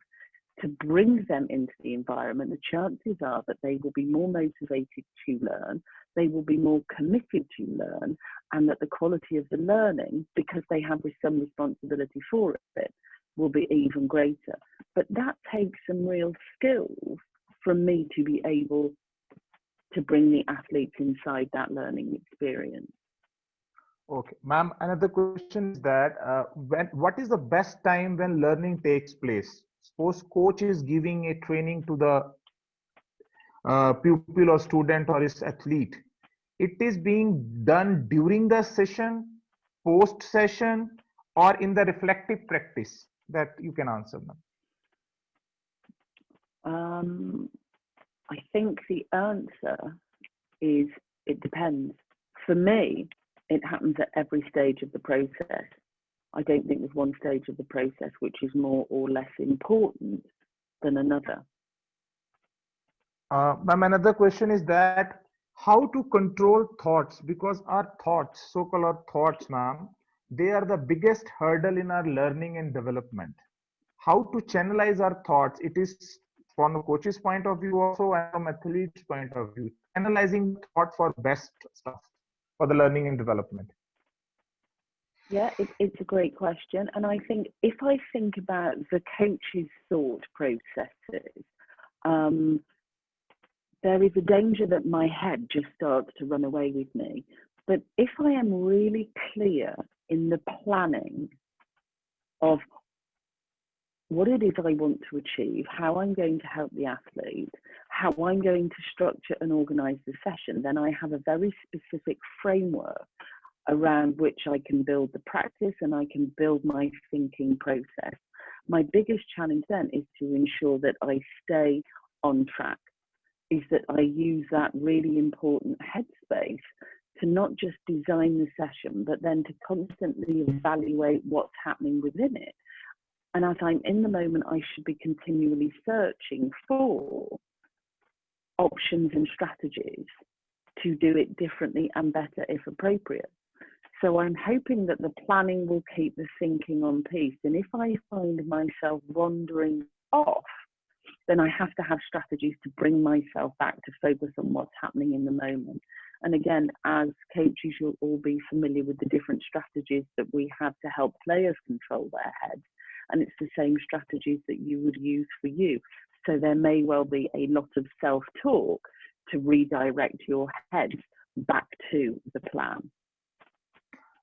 to bring them into the environment, the chances are that they will be more motivated to learn, they will be more committed to learn, and that the quality of the learning, because they have some responsibility for it, will be even greater. But that takes some real skills from me to be able to bring the athletes inside that learning experience. Okay, ma'am, another question is that what is the best time when learning takes place? Suppose coach is giving a training to the pupil or student or his athlete. It is being done during the session, post session, or in the reflective practice? That you can answer, ma'am. I think the answer is it depends. For me, it happens at every stage of the process. I don't think there's one stage of the process which is more or less important than another. Ma'am, another question is that how to control thoughts, because our thoughts, so-called thoughts, ma'am, they are the biggest hurdle in our learning and development. How to channelize our thoughts? It is from a coach's point of view also and from athlete's point of view. Analyzing thought for best stuff for the learning and development. Yeah, it's a great question. And I think if I think about the coach's thought processes, there is a danger that my head just starts to run away with me. But if I am really clear in the planning of what it is I want to achieve, how I'm going to help the athlete, how I'm going to structure and organize the session, then I have a very specific framework around which I can build the practice and I can build my thinking process. My biggest challenge then is to ensure that I stay on track, is that I use that really important headspace to not just design the session, but then to constantly evaluate what's happening within it. And as I'm in the moment, I should be continually searching for options and strategies to do it differently and better if appropriate. So I'm hoping that the planning will keep the thinking on piece. And if I find myself wandering off, then I have to have strategies to bring myself back to focus on what's happening in the moment. And again, as coaches, you'll all be familiar with the different strategies that we have to help players control their heads. And it's the same strategies that you would use for you. So there may well be a lot of self-talk to redirect your head back to the plan.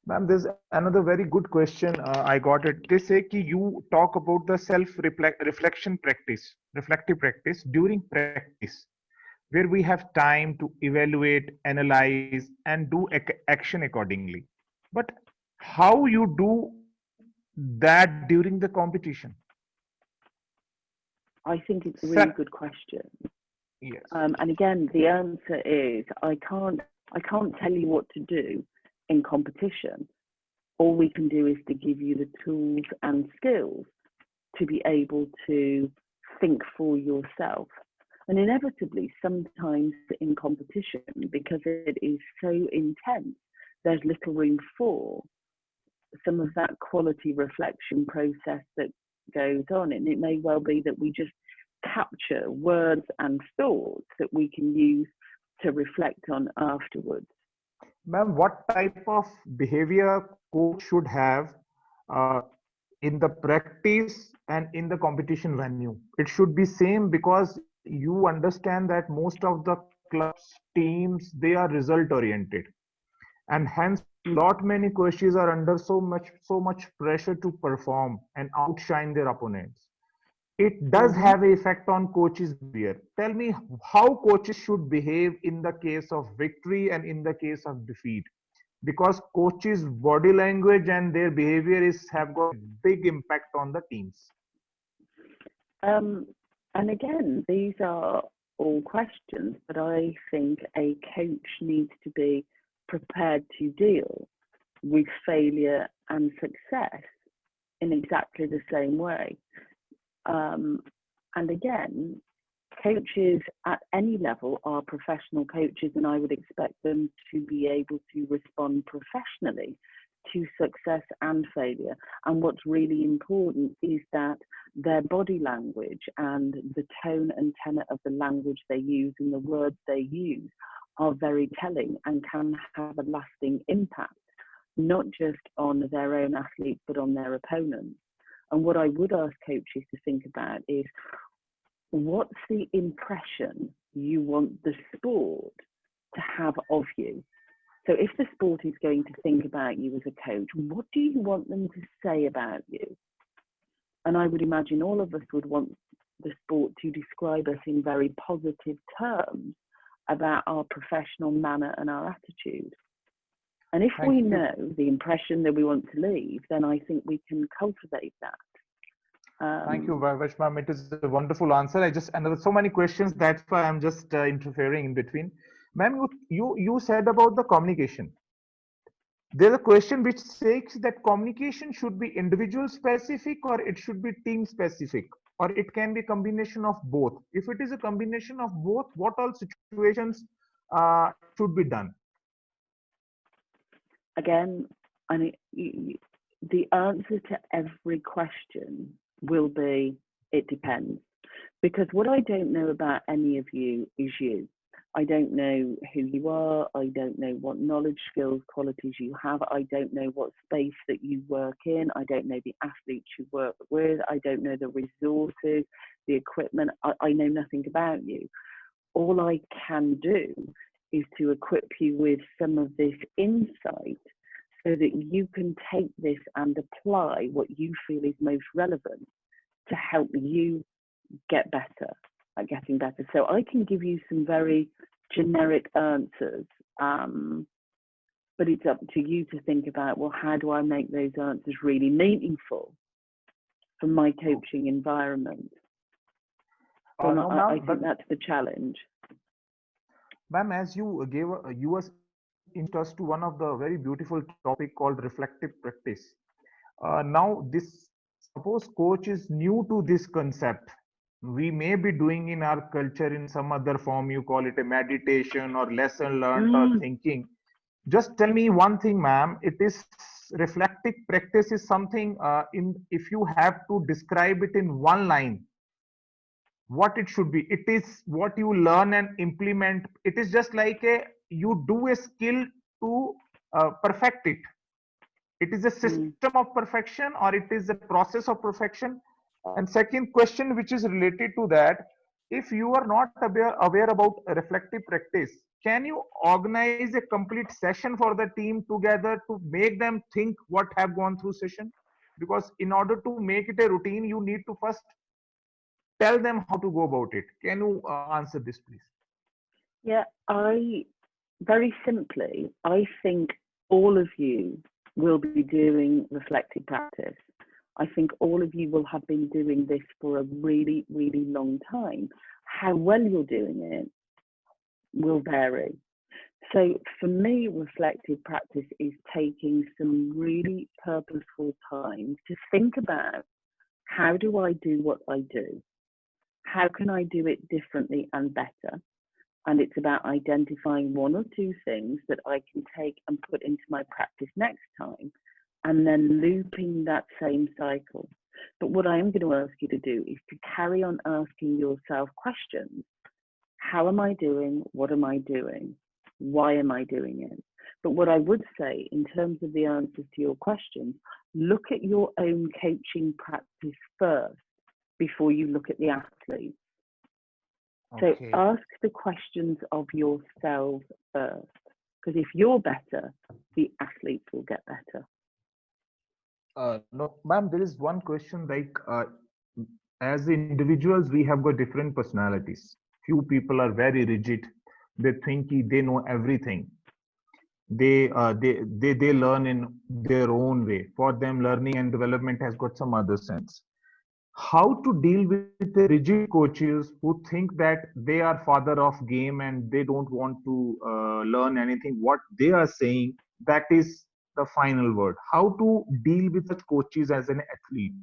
Ma'am, there's another very good question. I got it. They say कि you talk about the self-reflection practice, reflective practice during practice, where we have time to evaluate, analyze, and do action accordingly. But how you do that during the competition? I think it's a Sir, really good question. yes. And again, the answer is I can't tell you what to do in competition. All we can do is to give you the tools and skills to be able to think for yourself. And inevitably, sometimes in competition, because it is so intense, there's little room for some of that quality reflection process that goes on. And it may well be that we just capture words and thoughts that we can use to reflect on afterwards. Ma'am, what type of behavior coach should have uh, in the practice and in the competition venue? It should be same, because you understand that most of the clubs, teams, they are result oriented, and hence lot many coaches are under so much pressure to perform and outshine their opponents. It does Mm-hmm. have an effect on coaches' behavior. Tell me how coaches should behave in the case of victory and in the case of defeat, because coaches' body language and their behavior is have got a big impact on the teams. And again, these are all questions that I think a coach needs to be prepared to deal with failure and success in exactly the same way. And again, coaches at any level are professional coaches, and I would expect them to be able to respond professionally to success and failure. And what's really important is that their body language and the tone and tenor of the language they use and the words they use are very telling and can have a lasting impact, not just on their own athletes, but on their opponents. And what I would ask coaches to think about is, what's the impression you want the sport to have of you? So if the sport is going to think about you as a coach, what do you want them to say about you? And I would imagine all of us would want the sport to describe us in very positive terms about our professional manner and our attitude. And if we Thank you. know the impression that we want to leave, then I think we can cultivate that. Thank you very much, ma'am. It is a wonderful answer. I just another so many questions. That's why I'm just interfering in between. Ma'am, you said about the communication. There's a question which says that communication should be individual specific or it should be team specific, or it can be a combination of both. If it is a combination of both, what all situations should be done? Again, I mean, the answer to every question will be, it depends. Because what I don't know about any of you is you. I don't know who you are. I don't know what knowledge, skills, qualities you have. I don't know what space that you work in. I don't know the athletes you work with. I don't know the resources, the equipment. I know nothing about you. All I can do is to equip you with some of this insight so that you can take this and apply what you feel is most relevant to help you get better at getting better. So I can give you some very generic answers, but it's up to you to think about, well, how do I make those answers really meaningful for my coaching environment? So No, I ma'am, think that's the challenge. ma'am, as you gave you was introduced us to one of the very beautiful topic called reflective practice. Now, this suppose coach is new to this concept. We may be doing in our culture in some other form. You call it a meditation or lesson learned or thinking. Just tell me one thing, ma'am. It is reflective practice is something in if you have to describe it in one line, what it should be. It is what you learn and implement. It is just like a you do a skill to perfect it. It is a system of perfection or it is a process of perfection. And second question, which is related to that, if you are not aware about reflective practice, can you organize a complete session for the team together to make them think what have gone through session? Because in order to make it a routine, you need to first tell them how to go about it. Can you answer this, please? Yeah, I very simply, I think all of you will be doing reflective practice. I think all of you will have been doing this for a really, really long time. How well you're doing it will vary. So for me, reflective practice is taking some really purposeful time to think about, how do I do what I do? How can I do it differently and better? And it's about identifying one or two things that I can take and put into my practice next time, and then looping that same cycle. But what I am going to ask you to do is to carry on asking yourself questions. How am I doing? What am I doing? Why am I doing it? But what I would say in terms of the answers to your questions, look at your own coaching practice first before you look at the athlete. So Okay. ask the questions of yourself first, because if you're better, the athletes will get better. No, ma'am, there is one question like, as individuals, we have got different personalities. Few people are very rigid. They think they know everything. They learn in their own way. For them, learning and development has got some other sense. How to deal with the rigid coaches who think that they are father of game and they don't want to learn anything? What they are saying, that is the final word. How to deal with such coaches as an athlete?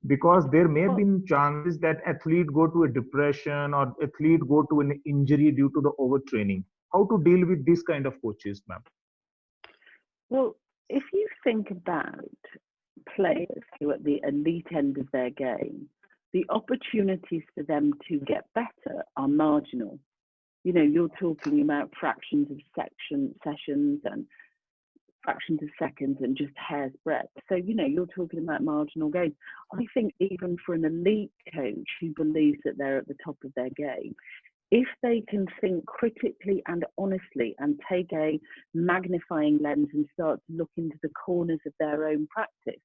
Because there may have Well, been chances that athlete go to a depression or athlete go to an injury due to the overtraining. How to deal with this kind of coaches, ma'am? well, if you think about players who are at the elite end of their game, the opportunities for them to get better are marginal. You know, you're talking about fractions of sessions and fractions of seconds and just hair's breadth. So, you know, you're talking about marginal gains. I think even for an elite coach who believes that they're at the top of their game, if they can think critically and honestly and take a magnifying lens and start to look into the corners of their own practice,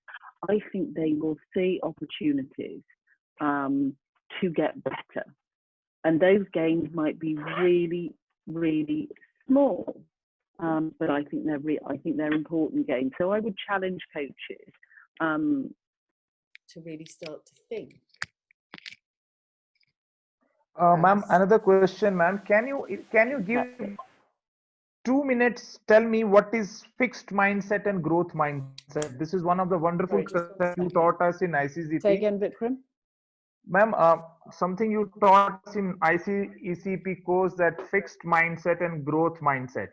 I think they will see opportunities to get better. And those gains might be really, really small, but I think they're important gains. So I would challenge coaches to really start to think. Ma'am, another question, ma'am. Can you give Exactly. 2 minutes? Tell me what is fixed mindset and growth mindset. This is one of the wonderful Sorry, just concepts one you taught second. us in Say ICCP. again, Vikram. Ma'am, something you taught us in ICECP course, that fixed mindset and growth mindset.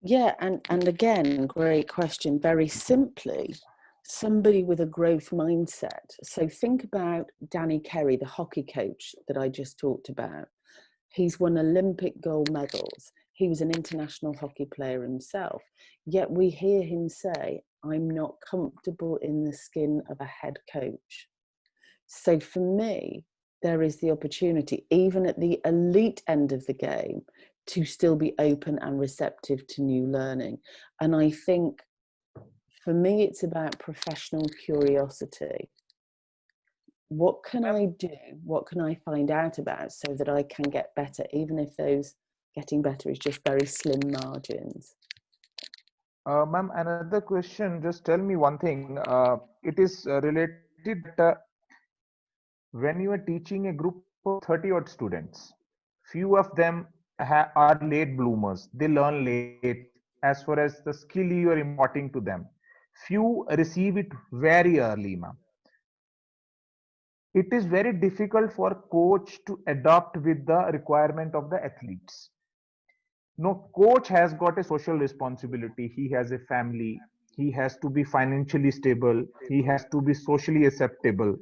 Yeah, and again, great question. Very simply, somebody with a growth mindset. So think about Danny Kerry, the hockey coach that I just talked about. He's won Olympic gold medals. He was an international hockey player himself. Yet we hear him say, I'm not comfortable in the skin of a head coach. So for me, there is the opportunity, even at the elite end of the game, to still be open and receptive to new learning. And I think for me, it's about professional curiosity. What can I do? What can I find out about so that I can get better, even if those getting better is just very slim margins? Ma'am, another question. Just tell me one thing. It is related that when you are teaching a group of 30 odd students, few of them are late bloomers. They learn late as far as the skill you are imparting to them. Few receive it very early, ma'am. It is very difficult for coach to adapt with the requirement of the athletes. No, coach has got a social responsibility. He has a family. He has to be financially stable. He has to be socially acceptable.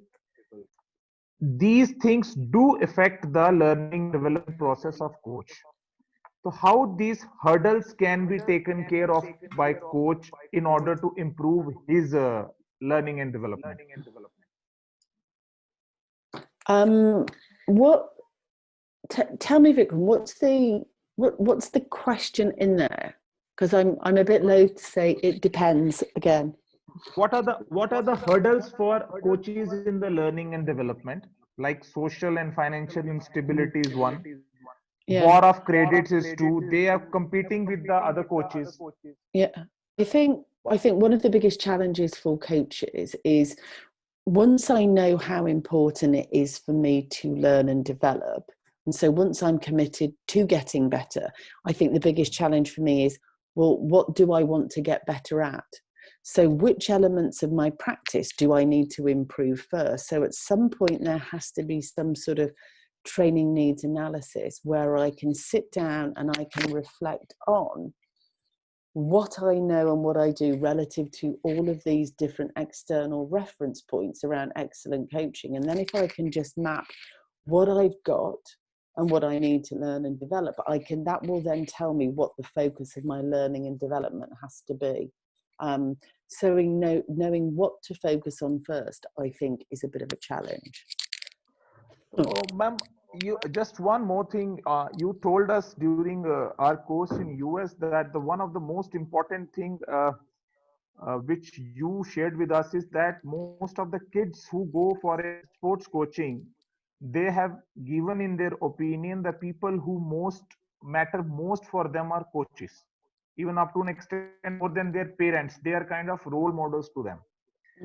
These things do affect the learning and development process of coach. So how these hurdles can be taken care of by coach in order to improve his learning and development? What? Tell me, Vikram, what's the question in there? Because I'm a bit loath to say it depends again. What are the hurdles for coaches in the learning and development? Like social and financial instability is one. Yeah. War of credits is two. They are competing with the other coaches. Yeah. I think one of the biggest challenges for coaches is once I know how important it is for me to learn and develop, and so once I'm committed to getting better, I think the biggest challenge for me is, well, what do I want to get better at? So which elements of my practice do I need to improve first? So at some point there has to be some sort of training needs analysis where I can sit down and I can reflect on what I know and what I do relative to all of these different external reference points around excellent coaching. And then if I can just map what I've got and what I need to learn and develop, that will then tell me what the focus of my learning and development has to be. So knowing what to focus on first, I think, is a bit of a challenge. Oh, ma'am, you just one more thing. You told us during our course in US that the one of the most important thing which you shared with us is that most of the kids who go for a sports coaching, they have given in their opinion the people who most matter most for them are coaches, even up to an extent more than their parents. They are kind of role models to them.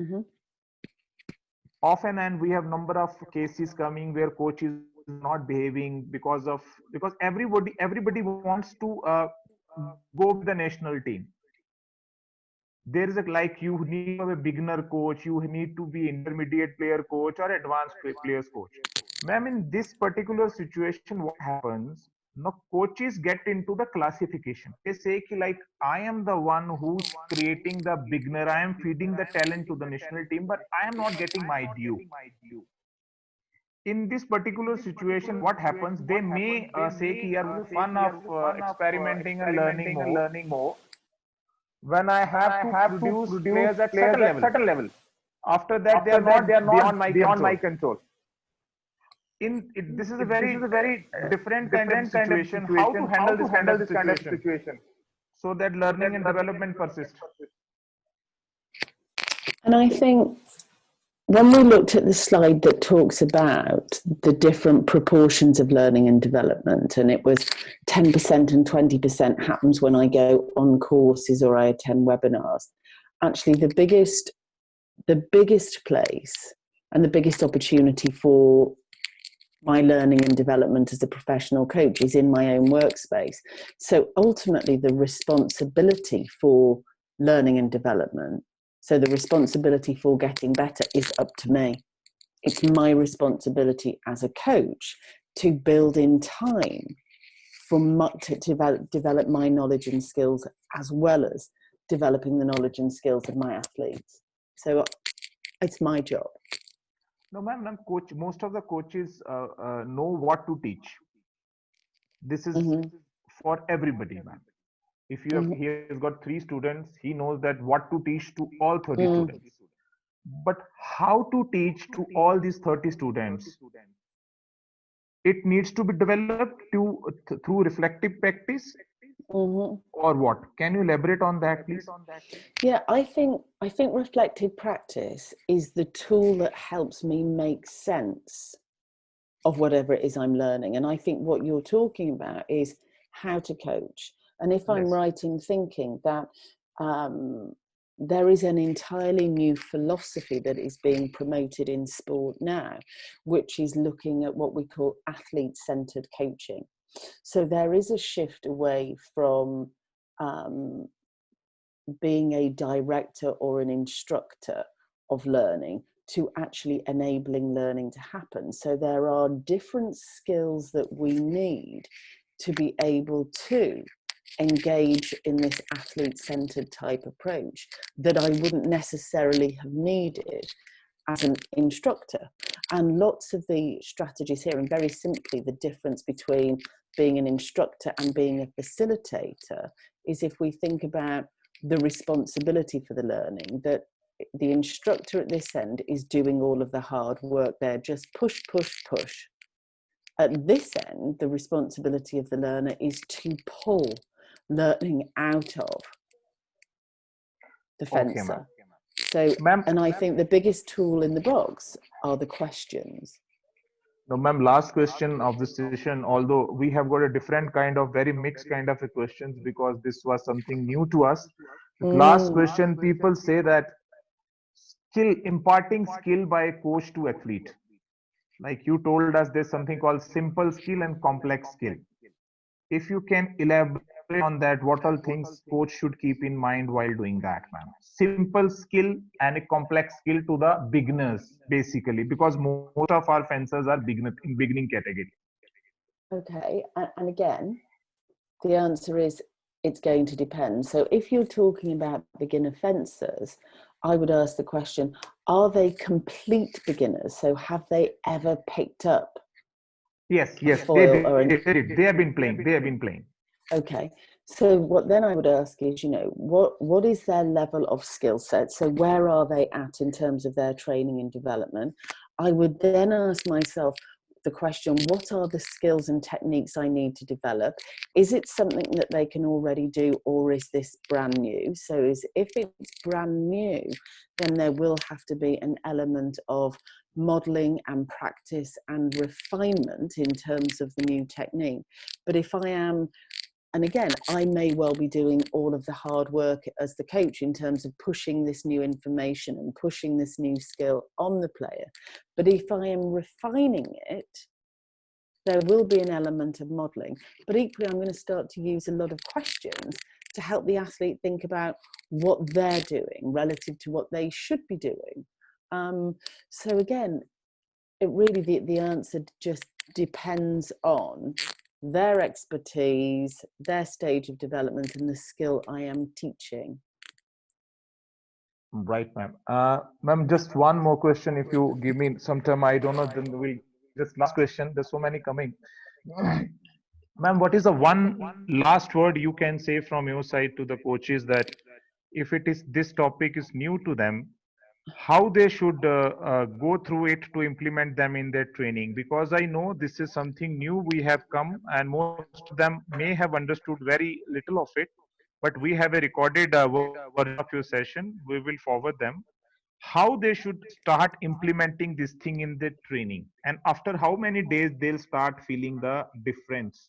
Mm-hmm. Often, and we have number of cases coming where coaches are not behaving because everybody wants to go with the national team. There is a, like, you need to have a beginner coach, you need to be intermediate player coach or advanced players coach. Ma'am, in this particular situation, what happens? Now coaches get into the classification. They say ki, like, I am the one who's creating the beginner, I am feeding the talent to the national team, but I am not getting my due. In this particular situation, what happens? They may say ki, yaar, wo fun of experimenting and learning more when I have to produce players at certain level. After that, they are not beyond my control. This is a very different kind of situation. How to handle this kind of situation so that learning and development persist? And I think when we looked at the slide that talks about the different proportions of learning and development, and it was 10% and 20% happens when I go on courses or I attend webinars, actually the biggest place and the biggest opportunity for my learning and development as a professional coach is in my own workspace. So ultimately the responsibility for learning and development, so the responsibility for getting better, is up to me. It's my responsibility as a coach to build in time to develop my knowledge and skills, as well as developing the knowledge and skills of my athletes. So it's my job. No, ma'am, coach. Most of the coaches know what to teach. This is for everybody, ma'am. If you have, he has got 3 students, he knows that what to teach to all 30 students. But how to teach to all these 30 students? It needs to be developed through reflective practice, or what? Can you elaborate on that, please? Yeah, I think reflective practice is the tool that helps me make sense of whatever it is I'm learning. And I think what you're talking about is how to coach. And if I'm right in thinking that there is an entirely new philosophy that is being promoted in sport now, which is looking at what we call athlete-centered coaching. So there is a shift away from being a director or an instructor of learning to actually enabling learning to happen. So there are different skills that we need to be able to engage in this athlete-centered type approach that I wouldn't necessarily have needed as an instructor. And lots of the strategies here, and very simply the difference between being an instructor and being a facilitator, is if we think about the responsibility for the learning, that the instructor at this end is doing all of the hard work there, just push, push, push. At this end, the responsibility of the learner is to pull learning out of the Okay, ma'am. fencer. So, Ma'am, and I think the biggest tool in the box are the questions. no, ma'am, last question of the session, although we have got a different kind of very mixed kind of a questions because this was something new to us. Last question, people say that skill, imparting skill by a coach to athlete. Like you told us, there's something called simple skill and complex skill. If you can elaborate on that, what all things coach should keep in mind while doing that, ma'am? Simple skill and a complex skill to the beginners, basically, because most of our fencers are beginning category. Okay, and again, the answer is it's going to depend. So if you're talking about beginner fencers, I would ask the question, are they complete beginners? So have they ever picked up Yes, a yes, they foil did. or an... They did. They have been playing. They have been playing. Okay, so what then I would ask is, you know, what is their level of skill set? So where are they at in terms of their training and development? I would then ask myself the question, what are the skills and techniques I need to develop? Is it something that they can already do, or is this brand new? So if it's brand new, then there will have to be an element of modeling and practice and refinement in terms of the new technique. But if I am, and again, I may well be doing all of the hard work as the coach in terms of pushing this new information and pushing this new skill on the player. But if I am refining it, there will be an element of modelling. But equally, I'm going to start to use a lot of questions to help the athlete think about what they're doing relative to what they should be doing. So again, it really, the answer just depends on their expertise, their stage of development, and the skill I am teaching. Right, ma'am. Ma'am, just one more question. If you give me some time, I don't know, then we'll just last question. There's so many coming. Ma'am, what is the one last word you can say from your side to the coaches that if it is this topic is new to them, how they should go through it to implement them in their training? Because I know this is something new we have come, and most of them may have understood very little of it. But we have a recorded version of your session. We will forward them. How they should start implementing this thing in their training, and after how many days they'll start feeling the difference.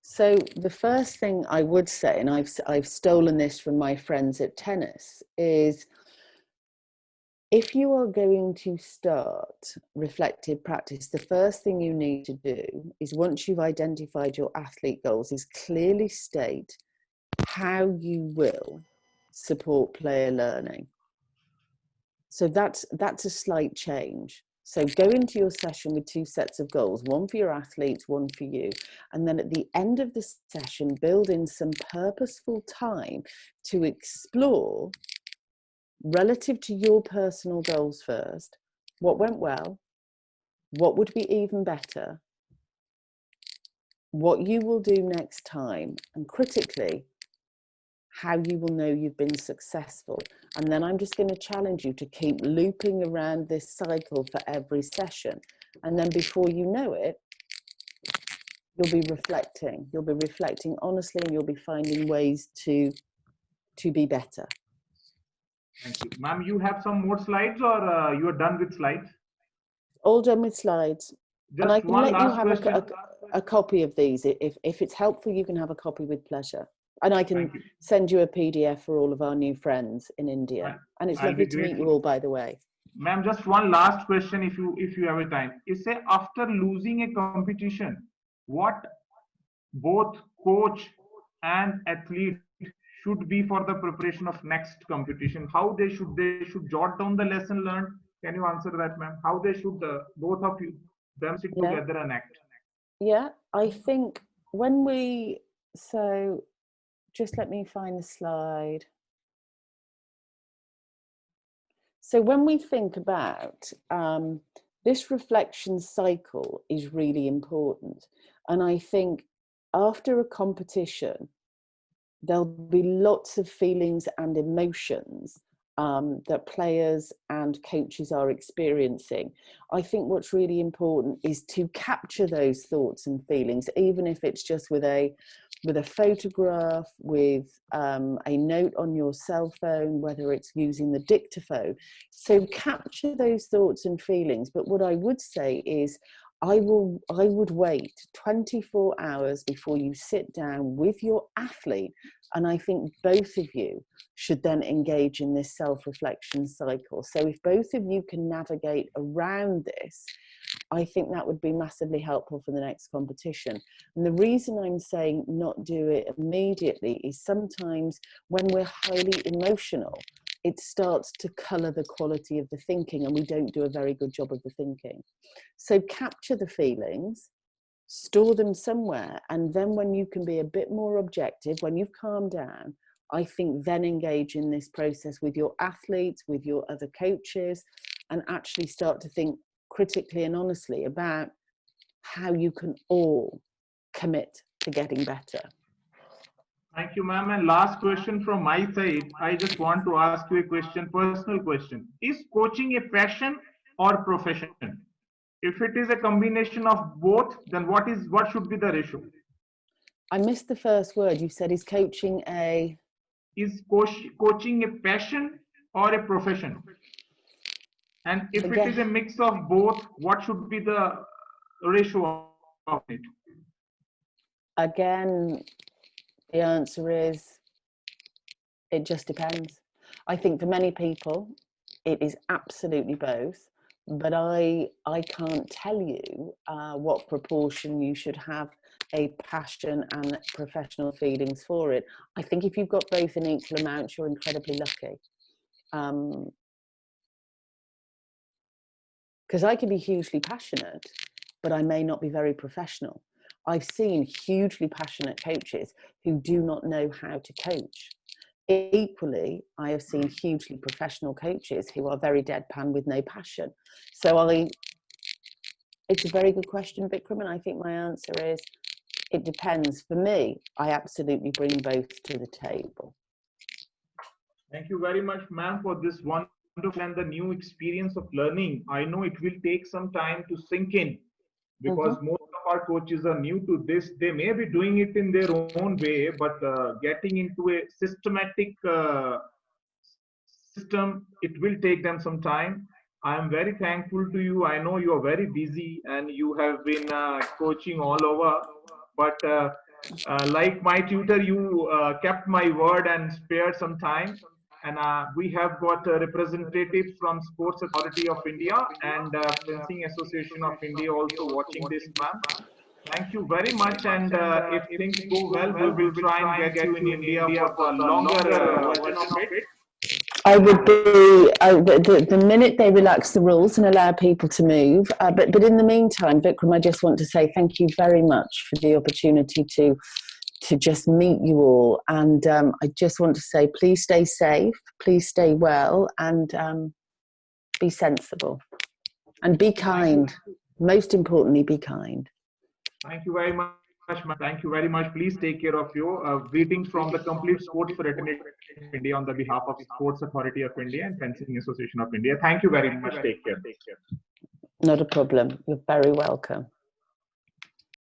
So the first thing I would say, and I've stolen this from my friends at tennis, is if you are going to start reflective practice, the first thing you need to do is, once you've identified your athlete goals, is clearly state how you will support player learning. So that's a slight change. So go into your session with two sets of goals, one for your athletes, one for you. And then at the end of the session, build in some purposeful time to explore, relative to your personal goals first, what went well, what would be even better, what you will do next time, and critically, how you will know you've been successful. And then I'm just going to challenge you to keep looping around this cycle for every session. And then before you know it, you'll be reflecting. You'll be reflecting honestly, and you'll be finding ways to be better. Thank you. Ma'am, you have some more slides, or you are done with slides? All done with slides. And I Just can one let you last have question. a copy of these. If it's helpful, you can have a copy with pleasure. And I can Thank you. send you a PDF for all of our new friends in India. And it's I'll be lovely to meet you grateful. all, by the way. Ma'am, just one last question, if you have a time. Is say after losing a competition, what both coach and athlete should be for the preparation of next competition? How they should jot down the lesson learned? Can you answer that, ma'am? How they should both of you them sit Yeah. together and act? Yeah, I think when we, so just let me find the slide. So when we think about this reflection cycle is really important. And I think after a competition, there'll be lots of feelings and emotions that players and coaches are experiencing. I think what's really important is to capture those thoughts and feelings, even if it's just with a photograph, with a note on your cell phone, whether it's using the dictaphone. So capture those thoughts and feelings. But what I would say is, I would wait 24 hours before you sit down with your athlete, and I think both of you should then engage in this self-reflection cycle. So if both of you can navigate around this, I think that would be massively helpful for the next competition. And the reason I'm saying not do it immediately is sometimes when we're highly emotional, it starts to colour the quality of the thinking, and we don't do a very good job of the thinking. So capture the feelings, store them somewhere, and then when you can be a bit more objective, when you've calmed down, I think then engage in this process with your athletes, with your other coaches, and actually start to think critically and honestly about how you can all commit to getting better. Thank you, ma'am. And last question from my side. I just want to ask you a question, personal question. Is coaching a passion or profession? If it is a combination of both, then what should be the ratio? I missed the first word. You said, is coaching a... Is coaching a passion or a profession? And if it is a mix of both, what should be the ratio of it? Again, the answer is, it just depends. I think for many people, it is absolutely both, but I can't tell you what proportion you should have a passion and professional feelings for it. I think if you've got both in equal amounts, you're incredibly lucky. Because I can be hugely passionate, but I may not be very professional. I've seen hugely passionate coaches who do not know how to coach. Equally, I have seen hugely professional coaches who are very deadpan with no passion. So it's a very good question, Vikram, and I think my answer is, it depends. For me, I absolutely bring both to the table. Thank you very much, ma'am, for this wonderful and the new experience of learning. I know it will take some time to sink in, because most of our coaches are new to this. They may be doing it in their own way, but getting into a systematic system, it will take them some time. I am very thankful to you. I know you are very busy and you have been coaching all over, but like my tutor, you kept my word and spared some time. And we have got representatives from Sports Authority of India and Fencing Association of India also watching this, ma'am. Thank you very much. And if things go well, we will try and get you in India for the longer version of it. I would be, the minute they relax the rules and allow people to move. But in the meantime, Vikram, I just want to say thank you very much for the opportunity to just meet you all. And I just want to say, please stay safe, please stay well, and be sensible. And be kind. Most importantly, be kind. Thank you very much, ma'am. Thank you very much. Please take care of you. Greetings from the complete sports fraternity of India on the behalf of Sports Authority of India and Fencing Association of India. Thank you very much. Take care. Not a problem. You're very welcome.